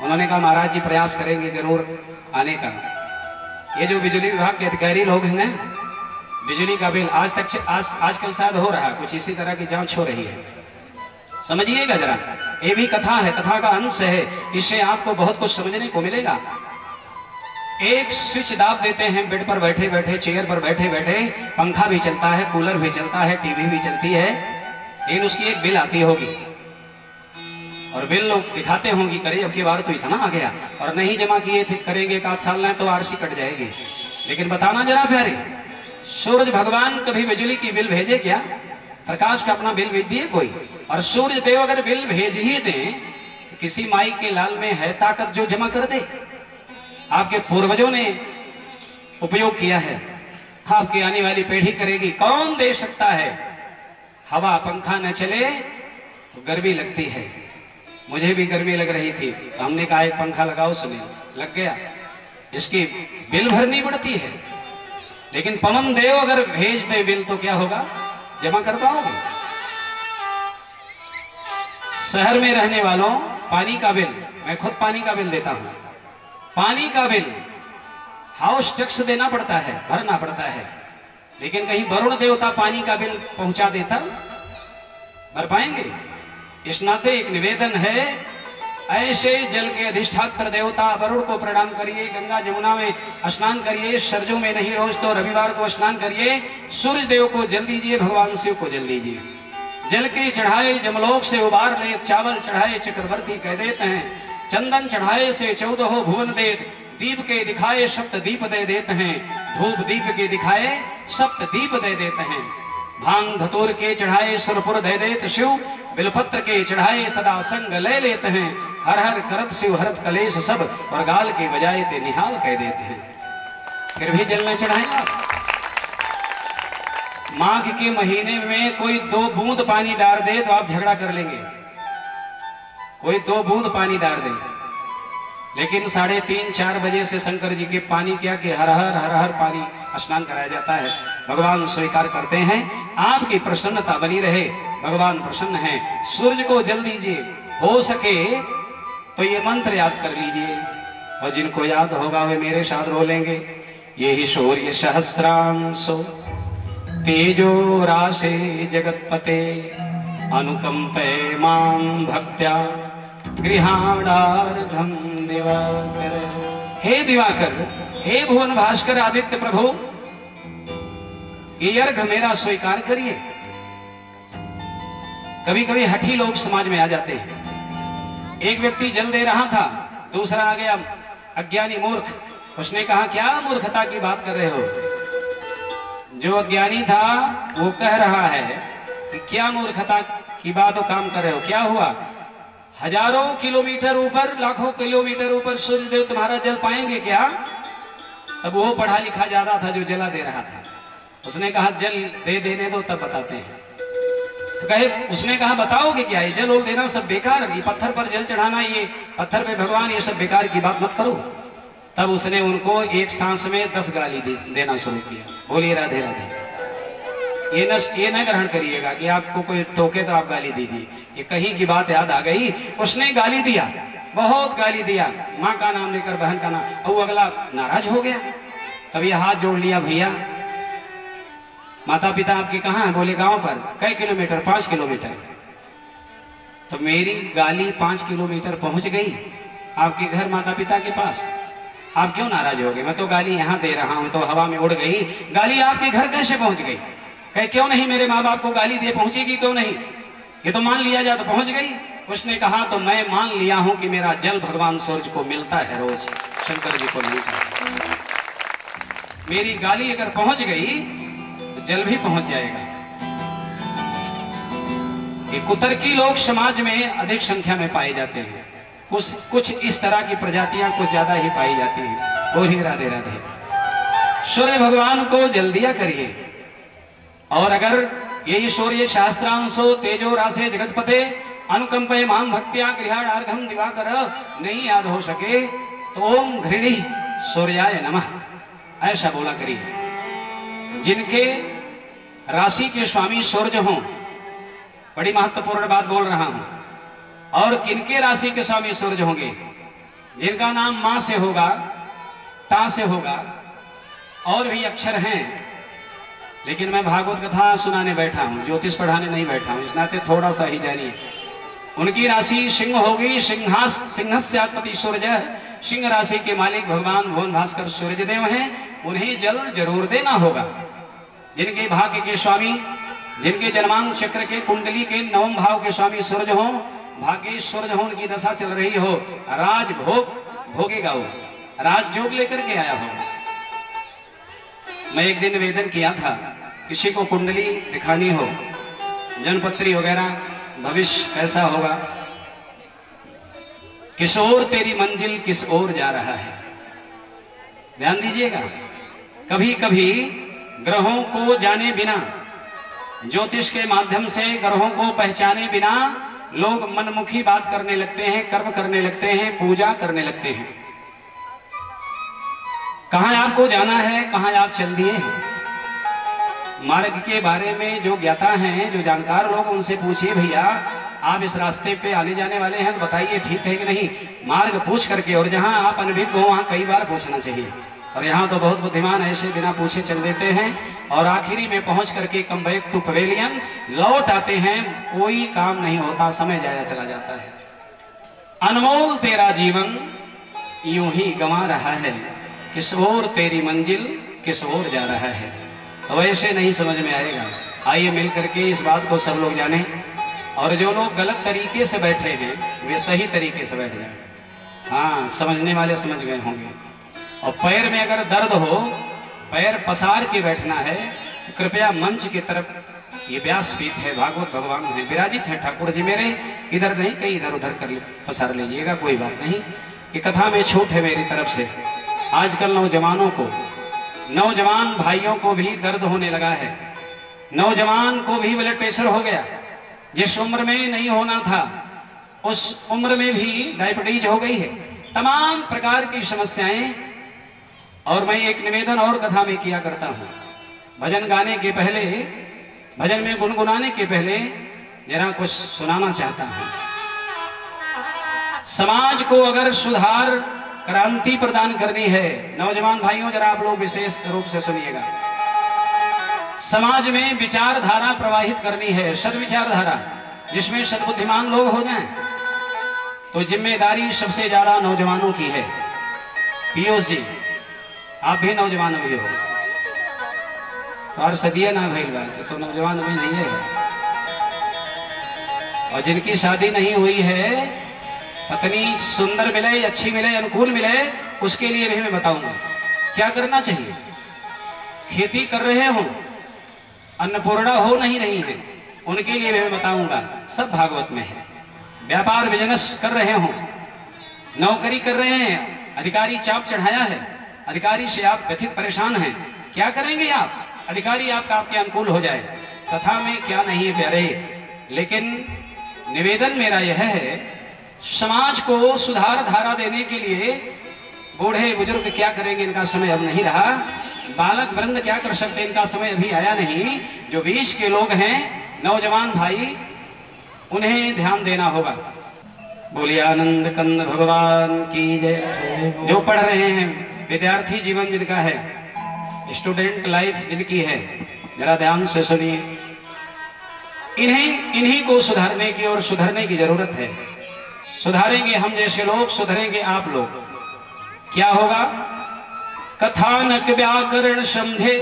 उन्होंने कहा महाराज जी प्रयास करेंगे जरूर आने का। ये जो बिजली विभाग के अधिकारी लोग हैं, बिजली का बिल आजकल शायद हो रहा है कुछ इसी तरह की जांच हो रही है, समझिएगा जरा। ये भी कथा है, कथा का अंश है, इससे आपको बहुत कुछ समझने को मिलेगा। एक स्विच दाब देते हैं, बेड पर बैठे बैठे, चेयर पर बैठे बैठे, पंखा भी चलता है, कूलर भी चलता है, टीवी भी चलती है, लेकिन उसकी एक बिल आती होगी और बिल लोग दिखाते होंगी, करे अब की बार तो इतना आ गया और नहीं जमा किए थे, करेंगे एक आध साल में तो आरसी कट जाएगी। लेकिन बताना जरा प्यारे, सूरज भगवान कभी बिजली की बिल भेजे क्या? प्रकाश का अपना बिल भेज दिए कोई? और सूर्य देव अगर बिल भेज ही दे, किसी माई के लाल में है ताकत जो जमा कर दे? आपके पूर्वजों ने उपयोग किया है, आपकी आने वाली पीढ़ी करेगी, कौन दे सकता है? हवा पंखा न चले तो गर्मी लगती है, मुझे भी गर्मी लग रही थी, हमने कहा एक पंखा लगाओ, सुनिए लग गया। इसकी बिल भरनी पड़ती है, लेकिन पवन देव अगर भेज दे बिल तो क्या होगा? जमा कर पाओगे? शहर में रहने वालों पानी का बिल, मैं खुद पानी का बिल देता हूं, पानी का बिल हाउस टैक्स देना पड़ता है, भरना पड़ता है, लेकिन कहीं वरुण देवता पानी का बिल पहुंचा देता, भर पाएंगे? इस नाते एक निवेदन है, ऐसे जल के अधिष्ठात्र देवता वरुण को प्रणाम करिए, गंगा जमुना में स्नान करिए, सरजू में नहीं रोज तो रविवार को स्नान करिए, सूर्य देव को जल दीजिए, भगवान शिव को जल दीजिए। जल के चढ़ाए जमलोक से उबार ले, चावल चढ़ाए चक्रवर्ती कह देते हैं, चंदन चढ़ाए से 14 भुवन देत, दीप के दिखाए सप्त दीप दे देते हैं, धूप दीप के दिखाए सप्त दीप दे देते हैं, भांग धतूर के चढ़ाए सुरपुर दे देत शिव, बिलपत्र के चढ़ाए सदा संग ले लेते हैं, हर हर करत शिव हरत कलेश सब, और गाल के बजाय ते निहाल कह देते हैं। फिर भी जल न चढ़ाएं आप। माघ के महीने में कोई 2 बूंद पानी डाल दे तो आप झगड़ा कर लेंगे, कोई 2 बूंद पानी डाल दे, लेकिन 3:30-4 बजे से शंकर जी के पानी क्या कि हर हर पानी स्नान कराया जाता है। भगवान स्वीकार करते हैं, आपकी प्रसन्नता बनी रहे, भगवान प्रसन्न है। सूर्य को जल दीजिए, हो सके तो ये मंत्र याद कर लीजिए, और जिनको याद होगा वे मेरे साथ रोलेंगे। ये ही सूर्य सहस्रांशो तेजो राशे जगतपते, अनुकंपे मां भक्त्या गृहाणार्घम दिवाकर। हे दिवाकर, हे भुवन भास्कर आदित्य प्रभु, ये अर्घ मेरा स्वीकार करिए। कभी कभी हठी लोग समाज में आ जाते हैं, एक व्यक्ति जल दे रहा था, दूसरा आ गया अज्ञानी मूर्ख, उसने कहा क्या मूर्खता की बात कर रहे हो? जो अज्ञानी था वो कह रहा है कि क्या मूर्खता की बात और काम कर रहे हो, क्या हुआ? हजारों किलोमीटर ऊपर, लाखों किलोमीटर ऊपर सूर्यदेव तुम्हारा जल पाएंगे क्या? तब वो पढ़ा लिखा ज्यादा था जो जला दे रहा था, उसने कहा जल दे देने दो तब बताते हैं। तो कहे, उसने कहा बताओगे क्या? ये जल देना सब बेकार, ये पत्थर पर जल चढ़ाना, ये पत्थर पे भगवान, ये सब बेकार की बात मत करो। तब उसने उनको एक सांस में 10 गाली देना शुरू किया। बोलिए राधे राधे। ये न ग्रहण करिएगा कि आपको कोई टोके तो आप गाली दीजिए, ये कहीं की बात याद आ गई, उसने गाली दिया, बहुत गाली दिया, माँ का नाम लेकर, बहन का नाम, और वो अगला नाराज हो गया। तब ये हाथ जोड़ लिया, भैया माता पिता आपके कहाँ है? बोले गांव पर। कई किलोमीटर? 5 किलोमीटर। तो मेरी गाली 5 किलोमीटर पहुंच गई आपके घर माता पिता के पास, आप क्यों नाराज हो गए? मैं तो गाली यहां दे रहा हूं, तो हवा में उड़ गई, गाली आपके घर कैसे पहुंच गई? कहे क्यों नहीं, मेरे माँ बाप को गाली दे पहुंचेगी क्यों नहीं? ये तो मान लिया जाए तो पहुंच गई। उसने कहा तो मैं मान लिया हूं कि मेरा जल भगवान सूर्य को मिलता है रोज, शंकर जी को नहीं। मेरी गाली अगर पहुंच गई तो जल भी पहुंच जाएगा। ये कुतर्की लोग समाज में अधिक संख्या में पाए जाते हैं, कुछ इस तरह की प्रजातियां कुछ ज्यादा ही पाई जाती हैं। बोलिए राधे राधे। सूर्य भगवान को जल दिया करिए, और अगर यही सूर्य शास्त्रांशो तेजो रासे जगतपते अनुकंपे माम भक्त्या गृहाणार्घम दिवाकर नहीं याद हो सके तो ओम घृणी सूर्याय नमः ऐसा बोला करिए। जिनके राशि के स्वामी सूर्य हों, बड़ी महत्वपूर्ण बात बोल रहा हूं, और किनके राशि के स्वामी सूर्य होंगे? जिनका नाम मां से होगा, ता से होगा, और भी अक्षर हैं, लेकिन मैं भागवत कथा सुनाने बैठा हूं, ज्योतिष पढ़ाने नहीं बैठा हूं, इस नाते थोड़ा सा ही जानिए। उनकी राशि सिंह होगी। सिंहस्यात्पति सूर्य, सिंह राशि के मालिक भगवान भुवन भास्कर सूर्य देव हैं। उन्हें जल जरूर देना होगा। जिनके भाग्य के स्वामी, जिनके जन्मांक चक्र के कुंडली के नवम भाव के स्वामी सूर्य हो, भाग्य सूर्य हो, उनकी दशा चल रही हो, राज भोग भोगेगा, वो राजयोग लेकर के आया हो। मैं एक दिन निवेदन किया था, किसी को कुंडली दिखानी हो, जनपत्री वगैरह, भविष्य कैसा होगा, किस ओर तेरी मंजिल किस ओर जा रहा है, ध्यान दीजिएगा। कभी कभी ग्रहों को जाने बिना, ज्योतिष के माध्यम से ग्रहों को पहचाने बिना लोग मनमुखी बात करने लगते हैं, कर्म करने लगते हैं, पूजा करने लगते हैं। कहां आपको जाना है, कहां आप चल दिए हैं? मार्ग के बारे में जो ज्ञाता हैं, जो जानकार लोग, उनसे पूछिए, भैया आप इस रास्ते पे आने जाने वाले हैं, तो बताइए ठीक है कि नहीं। मार्ग पूछ करके, और जहां आप अनभिज्ञ हो वहां कई बार पूछना चाहिए। और यहाँ तो बहुत बुद्धिमान ऐसे बिना पूछे चल देते हैं, और आखिरी में पहुंच करके कम बैक टू पवेलियन लौट आते हैं, कोई काम नहीं होता, समय जाया चला जाता है। अनमोल तेरा जीवन यूं ही गंवा रहा है, किस ओर तेरी मंजिल किस ओर जा रहा है। तो ऐसे नहीं समझ में आएगा। आइए मिल करके इस बात को सब लोग जाने, और जो लोग गलत तरीके से बैठे हैं वे सही तरीके से बैठ जाए। हाँ, समझने वाले समझ गए होंगे। और पैर में अगर दर्द हो, पैर पसार के बैठना है, तो कृपया मंच की तरफ, ये व्यासपीठ है, भागवत भगवान है, विराजित है ठाकुर जी मेरे, इधर नहीं कहीं इधर उधर कर पसार लीजिएगा, कोई बात नहीं। ये कथा में छूट है मेरी तरफ से। आजकल नौजवानों को, नौजवान भाइयों को भी दर्द होने लगा है, नौजवान को भी ब्लड प्रेशर हो गया। जिस उम्र में नहीं होना था उस उम्र में भी डायबिटीज हो गई है, तमाम प्रकार की समस्याएं। और मैं एक निवेदन और कथा में किया करता हूं, भजन गाने के पहले, भजन में गुनगुनाने के पहले जरा कुछ सुनाना चाहता हूं। समाज को अगर सुधार, क्रांति प्रदान करनी है, नौजवान भाइयों जरा आप लोग विशेष रूप से सुनिएगा, समाज में विचारधारा प्रवाहित करनी है, सद्विचारधारा, जिसमें सद्बुद्धिमान लोग हो जाएं, तो जिम्मेदारी सबसे ज्यादा नौजवानों की है। पीयूष जी, आप भी नौजवान अभी हो, और सदिया ना भइल बा, तो नौजवान अभी नहीं है। और जिनकी शादी नहीं हुई है, पत्नी सुंदर मिले, अच्छी मिले, अनुकूल मिले, उसके लिए भी मैं बताऊंगा क्या करना चाहिए। खेती कर रहे हो, अन्नपूर्णा हो नहीं है, उनके लिए भी मैं बताऊंगा, सब भागवत में है। व्यापार बिजनेस कर रहे हो, नौकरी कर रहे हैं, अधिकारी चाप चढ़ाया है, अधिकारी से आप व्यथित परेशान हैं, क्या करेंगे आप? अधिकारी आपके अनुकूल हो जाए, कथा में क्या नहीं है प्यारे। लेकिन निवेदन मेरा यह है, समाज को सुधार धारा देने के लिए बूढ़े बुजुर्ग क्या करेंगे, इनका समय अब नहीं रहा। बालक वृंद क्या कर सकते, इनका समय अभी आया नहीं। जो 20 के लोग हैं, नौजवान भाई, उन्हें ध्यान देना होगा। बोलिए आनंद कंद भगवान की जय। जो पढ़ रहे हैं, विद्यार्थी जीवन जिनका है, स्टूडेंट लाइफ जिनकी है, जरा ध्यान से सुनिए। इन्हीं को सुधारने की और सुधरने की जरूरत है। सुधारेंगे हम जैसे लोग, सुधरेंगे आप लोग। क्या होगा? कथानक व्याकरण समझे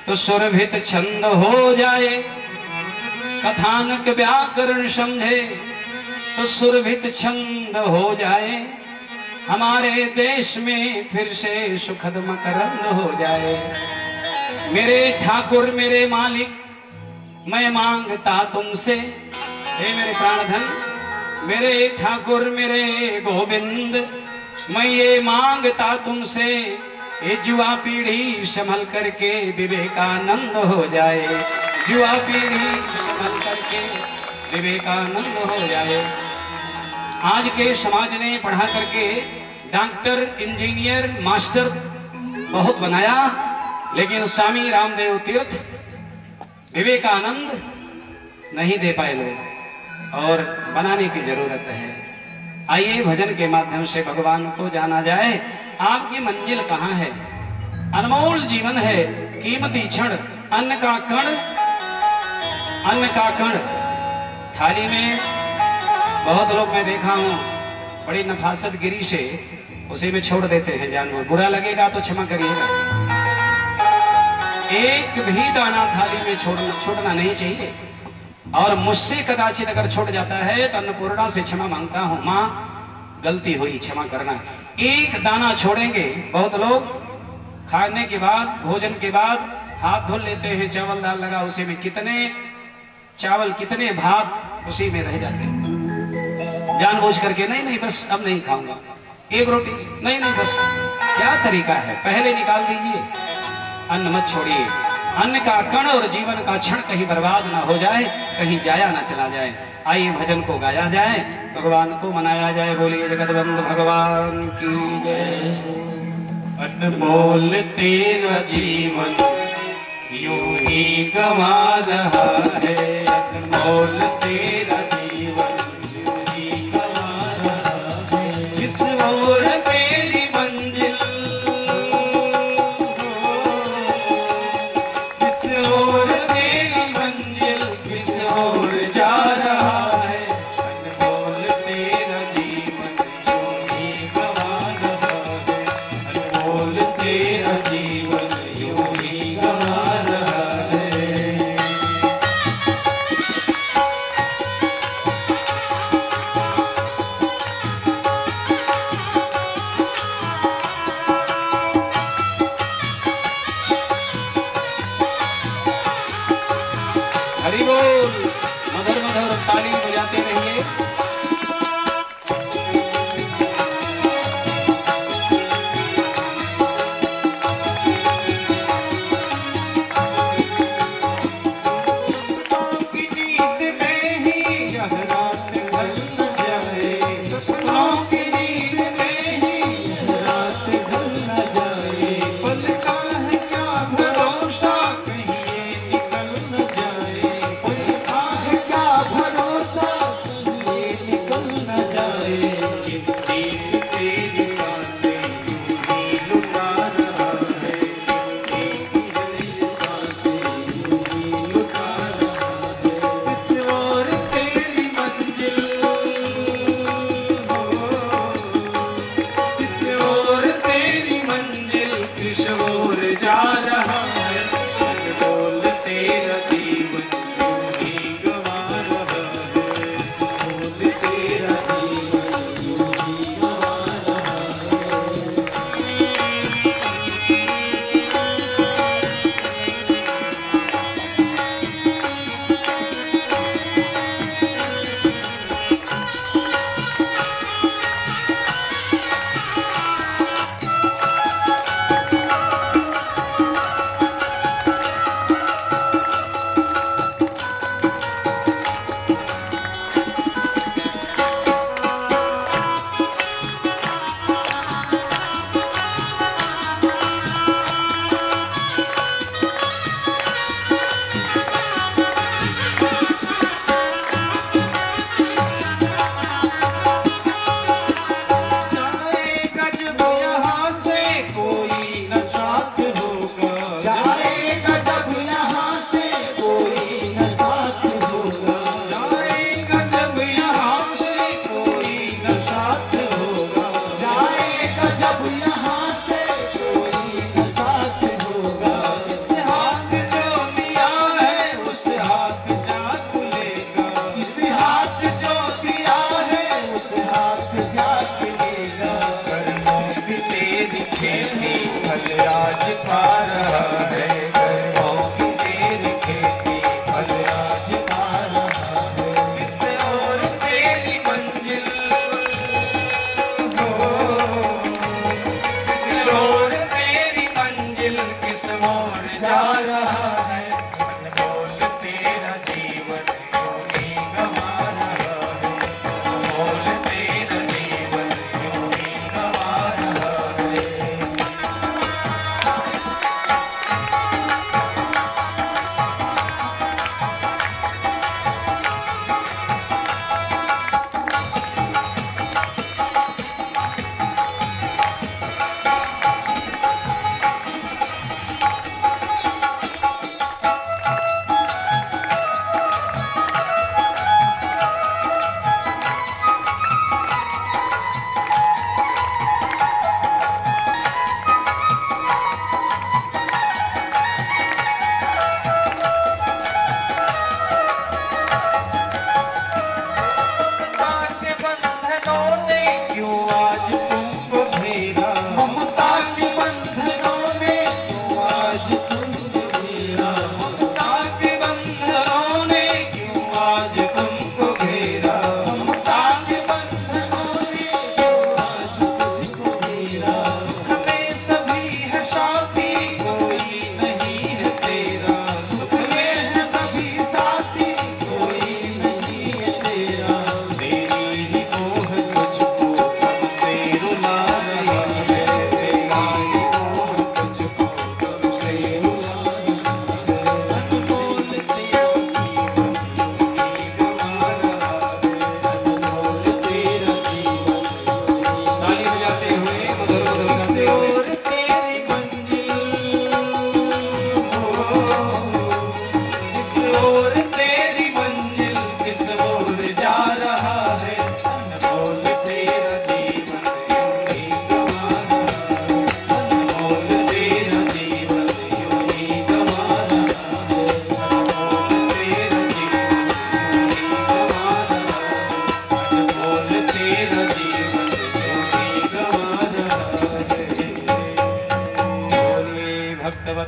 तो सुरभित छंद हो जाए। कथानक व्याकरण समझे तो सुरभित छंद हो जाए। हमारे देश में फिर से सुखद मकरंद हो जाए। मेरे ठाकुर मेरे मालिक, मैं मांगता तुमसे, हे मेरे प्राणधन, मेरे ठाकुर मेरे गोविंद, मैं ये मांगता तुमसे, ये जुआ पीढ़ी संभल करके विवेकानंद हो जाए। जुआ पीढ़ी संभल करके विवेकानंद हो जाए। आज के समाज ने पढ़ा करके डॉक्टर, इंजीनियर, मास्टर बहुत बनाया, लेकिन स्वामी रामदेव तीर्थ, विवेकानंद नहीं दे पाए लोग, और बनाने की जरूरत है। आइए भजन के माध्यम से भगवान को जाना जाए। आपकी मंजिल कहाँ है? अनमोल जीवन है, कीमती क्षण, अन्न का कण, अन्न का कण थाली में। बहुत लोग मैं देखा हूं बड़ी नफासत गिरी से उसी में छोड़ देते हैं जानवर। बुरा लगेगा तो क्षमा करिएगा। एक भी दाना थाली में छोड़ना नहीं चाहिए। और मुझसे कदाचित अगर छूट जाता है तो अन्नपूर्णा से क्षमा मांगता हूं, मां गलती हुई, क्षमा करना। एक दाना छोड़ेंगे। बहुत लोग खाने के बाद, भोजन के बाद हाथ धो लेते हैं, चावल दाल लगा उसी में, कितने चावल कितने भात उसी में रह जाते हैं। जानबूझ करके नहीं बस अब नहीं खाऊंगा, एक रोटी नहीं बस। क्या तरीका है? पहले निकाल दीजिए, अन्न मत छोड़िए। अन्न का कण और जीवन का क्षण कहीं बर्बाद ना हो जाए, कहीं जाया ना चला जाए। आइए भजन को गाया जाए, भगवान को मनाया जाए। बोलिए जगतबंधु भगवान की जय।
अनमोल तेरा जीवन यूं ही गवा रहा है, अनमोल तेरा जीवन यूं ही गवा रहा है। इस ओर तेरी मंजिल, इस ओर तेरी मंजिल, इस ओर जा रहा है। अनमोल तेरा जीवन यूं ही गवा रहा है, अनमोल तेरा जीवन यूं ही गवा रहा है।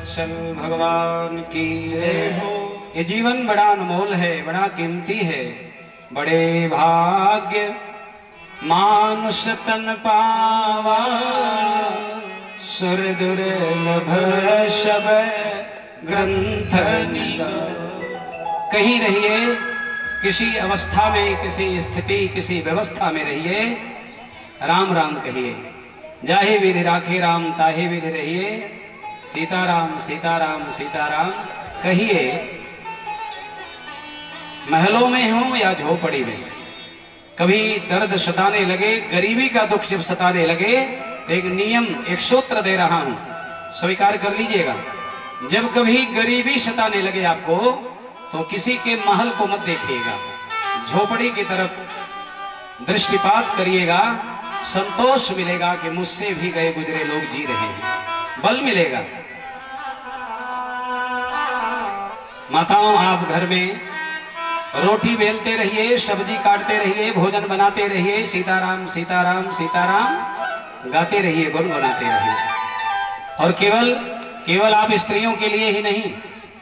वत्सल भगवान की जय हो। ये जीवन बड़ा अनमोल है, बड़ा कीमती है। बड़े भाग्य मानुष तन पावा, सुर दुर्लभ शब ग्रंथ कहीं रहिए, किसी अवस्था में, किसी स्थिति, किसी व्यवस्था में रहिए, राम राम कहिए। जाहे विधि राखे राम, ताहे विधि रहिए, सीताराम सीताराम सीताराम कहिए। महलों में हो या झोपड़ी में, कभी दर्द सताने लगे, गरीबी का दुख जब सताने लगे, तो एक नियम, एक सूत्र दे रहा हूं, स्वीकार कर लीजिएगा। जब कभी गरीबी सताने लगे आपको, तो किसी के महल को मत देखिएगा, झोपड़ी की तरफ दृष्टिपात करिएगा। संतोष मिलेगा कि मुझसे भी गए गुजरे लोग जी रहे हैं, बल मिलेगा। माताओं, आप घर में रोटी बेलते रहिए, सब्जी काटते रहिए, भोजन बनाते रहिए, सीताराम सीताराम सीताराम गाते रहिए, गुनगुनाते रहिए। और केवल आप स्त्रियों के लिए ही नहीं,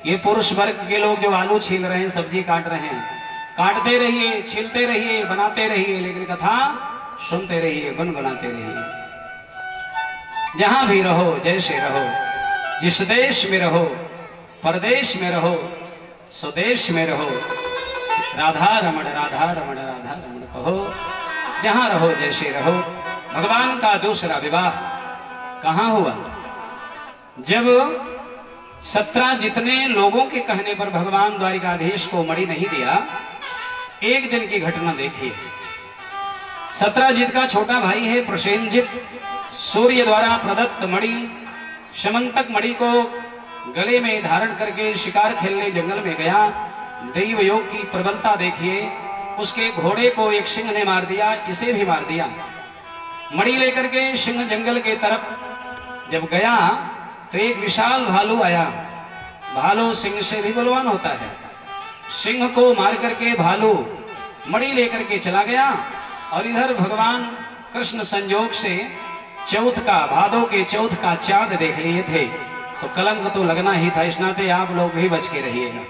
ये पुरुष वर्ग के लोग जो आलू छील रहे हैं, सब्जी काट रहे हैं, काटते रहिए, छीलते रहिए, बनाते रहिए, लेकिन कथा सुनते रहिए, गुनगुनाते रहिए। जहां भी रहो, जैसे रहो, जिस देश में रहो, परदेश में रहो, स्वदेश में रहो, राधा रमण राधा रमण राधा रमण कहो। जहां रहो, जैसे रहो। भगवान का दूसरा विवाह कहां हुआ? जब 17 जितने लोगों के कहने पर भगवान द्वारिकाधीश को मणि नहीं दिया। एक दिन की घटना देखिए। 17 का छोटा भाई है प्रसेनजित, सूर्य द्वारा प्रदत्त मणि, समंतक मणि को गले में धारण करके शिकार खेलने जंगल में गया। दैव योग की प्रबलता देखिए, उसके घोड़े को एक सिंह ने मार दिया, इसे भी मार दिया। मणि लेकर के सिंह जंगल के तरफ जब गया तो एक विशाल भालू आया। भालू सिंह से भी बलवान होता है। सिंह को मार करके भालू मणि लेकर के चला गया। और इधर भगवान कृष्ण संयोग से चौथ का, भादों के चौथ का चांद देख लिए थे, तो कलंक तो लगना ही था। इस नाते आप लोग भी बच के रहिएगा।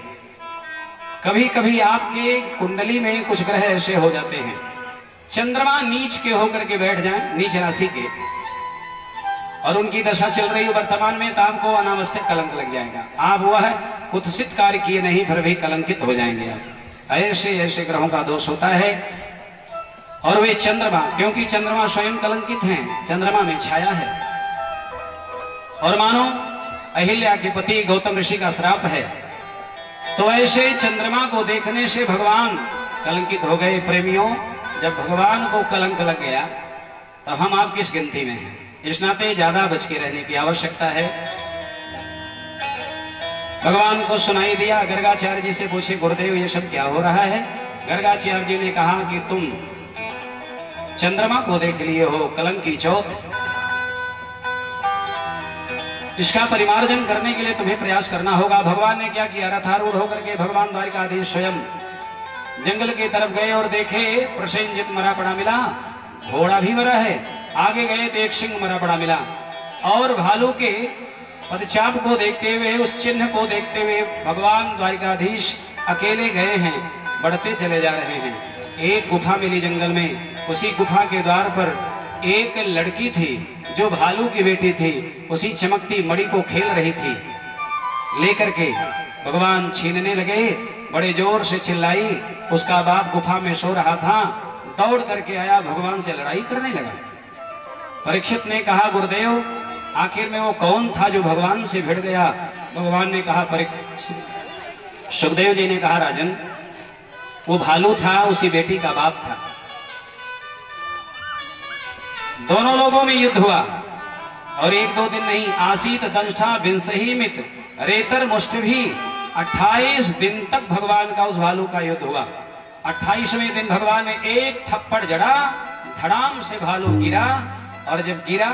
कभी कभी आपके कुंडली में कुछ ग्रह ऐसे हो जाते हैं, चंद्रमा नीच के होकर के बैठ जाएं, नीच राशि के, और उनकी दशा चल रही है वर्तमान में, तो आपको अनावश्यक कलंक लग जाएगा। आप वह कुत्सित कार्य किए नहीं, फिर भी कलंकित हो जाएंगे आप। ऐसे ऐसे ग्रहों का दोष होता है। और वे चंद्रमा, क्योंकि चंद्रमा स्वयं कलंकित हैं, चंद्रमा में छाया है। और मानो अहिल्या के पति गौतम ऋषि का श्राप है, तो ऐसे चंद्रमा को देखने से भगवान कलंकित हो गए। प्रेमियों, जब भगवान को कलंक लग गया तो हम आप किस गिनती में हैं? इस नाते ज्यादा बच के रहने की आवश्यकता है। भगवान को सुनाई दिया। गर्गाचार्य जी से पूछे, गुरुदेव ये सब क्या हो रहा है? गर्गाचार्य जी ने कहा कि तुम चंद्रमा को देख लिए हो, कलंक की चौथ, इसका परिमार्जन करने के लिए तुम्हें प्रयास करना होगा। भगवान ने क्या किया? रथारूढ़ होकर के भगवान द्वारिकाधीश स्वयं जंगल की तरफ गए और देखे प्रसेनजित मरा पड़ा मिला, घोड़ा भी मरा है। आगे गए तो एक सिंह मरा पड़ा मिला। और भालू के पदचाप को देखते हुए, उस चिन्ह को देखते हुए भगवान द्वारिकाधीश अकेले गए हैं, बढ़ते चले जा रहे हैं। एक गुफा मिली जंगल में। उसी गुफा के द्वार पर एक लड़की थी जो भालू की बेटी थी, उसी चमकती मणि को खेल रही थी। लेकर के भगवान छीनने लगे, बड़े जोर से चिल्लाई। उसका बाप गुफा में सो रहा था, दौड़ करके आया, भगवान से लड़ाई करने लगा। परीक्षित ने कहा, गुरुदेव आखिर में वो कौन था जो भगवान से भिड़ गया? भगवान ने कहा, सुखदेव जी ने कहा, राजन वो भालू था, उसी बेटी का बाप था। दोनों लोगों में युद्ध हुआ। और एक दो दिन नहीं, आसीत दंष्टा विंसही मित रेतर मुष्ट भी 28 दिन तक भगवान का उस भालू का युद्ध हुआ। 28वें दिन भगवान ने एक थप्पड़ जड़ा, धड़ाम से भालू गिरा। और जब गिरा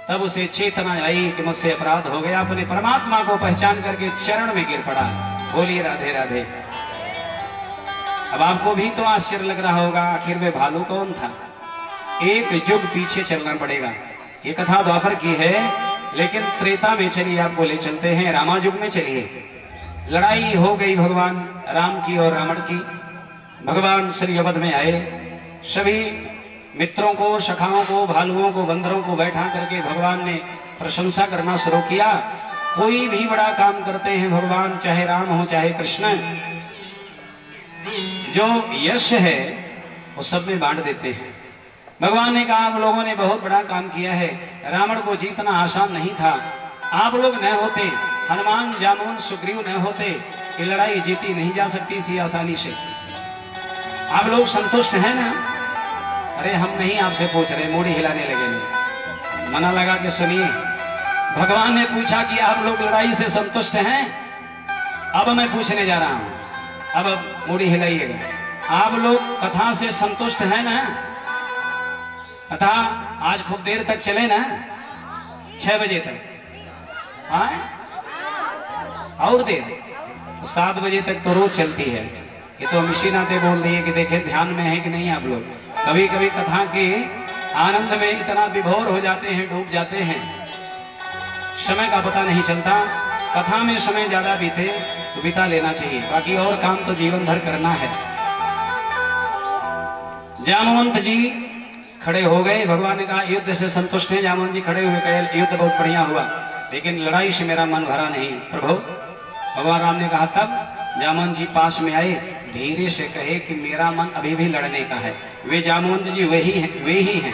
तब उसे चेतना आई कि मुझसे अपराध हो गया। अपने परमात्मा को पहचान करके चरण में गिर पड़ा। बोलिए राधे राधे। अब आपको भी तो आश्चर्य लग रहा होगा, आखिर में भालू कौन था? एक युग पीछे चलना पड़ेगा। ये कथा द्वापर की है। लेकिन त्रेता में चलिए, आपको ले चलते हैं रामायुग में। चलिए, लड़ाई हो गई भगवान राम की और रावण की। भगवान श्री अवध में आए, सभी मित्रों को, सखाओं को, भालुओं को, बंदरों को बैठा करके भगवान ने प्रशंसा करना शुरू किया। कोई भी बड़ा काम करते हैं भगवान, चाहे राम हो चाहे कृष्ण, जो यश है वो सब में बांट देते हैं। भगवान ने कहा, आप लोगों ने बहुत बड़ा काम किया है, रावण को जीतना आसान नहीं था। आप लोग न होते, हनुमान, जामुन, सुग्रीव न होते, ये लड़ाई जीती नहीं जा सकती थी आसानी से। आप लोग संतुष्ट हैं ना? अरे हम नहीं आपसे पूछ रहे, मूड़ी हिलाने लगे, मना लगा के सुनिए। भगवान ने पूछा कि आप लोग लड़ाई से संतुष्ट हैं? अब मैं पूछने जा रहा हूं, अब मूड़ी हिलाइएगा। आप लोग कथा से संतुष्ट हैं ना? कथा आज खूब देर तक चले ना, 6 बजे तक। हाँ, और देर 7 बजे तक तो रोज चलती है। ये तो हम इसी नाते बोल दिए कि देखें ध्यान में है कि नहीं आप लोग। कभी कभी कथा के आनंद में इतना विभोर हो जाते हैं, डूब जाते हैं, समय का पता नहीं चलता। कथा में समय ज्यादा बीते तो बिता लेना चाहिए, बाकी और काम तो जीवन भर करना है। जामवंत जी खड़े हो गए। भगवान ने कहा, युद्ध से संतुष्ट हैं? जामवंत जी खड़े हुए कहे, युद्ध बहुत बढ़िया हुआ, लेकिन लड़ाई से मेरा मन भरा नहीं प्रभु। भगवान राम ने कहा, तब जामवंत जी पास में आए, धीरे से कहे कि मेरा मन अभी भी लड़ने का है। वे जामवंत जी वे ही हैं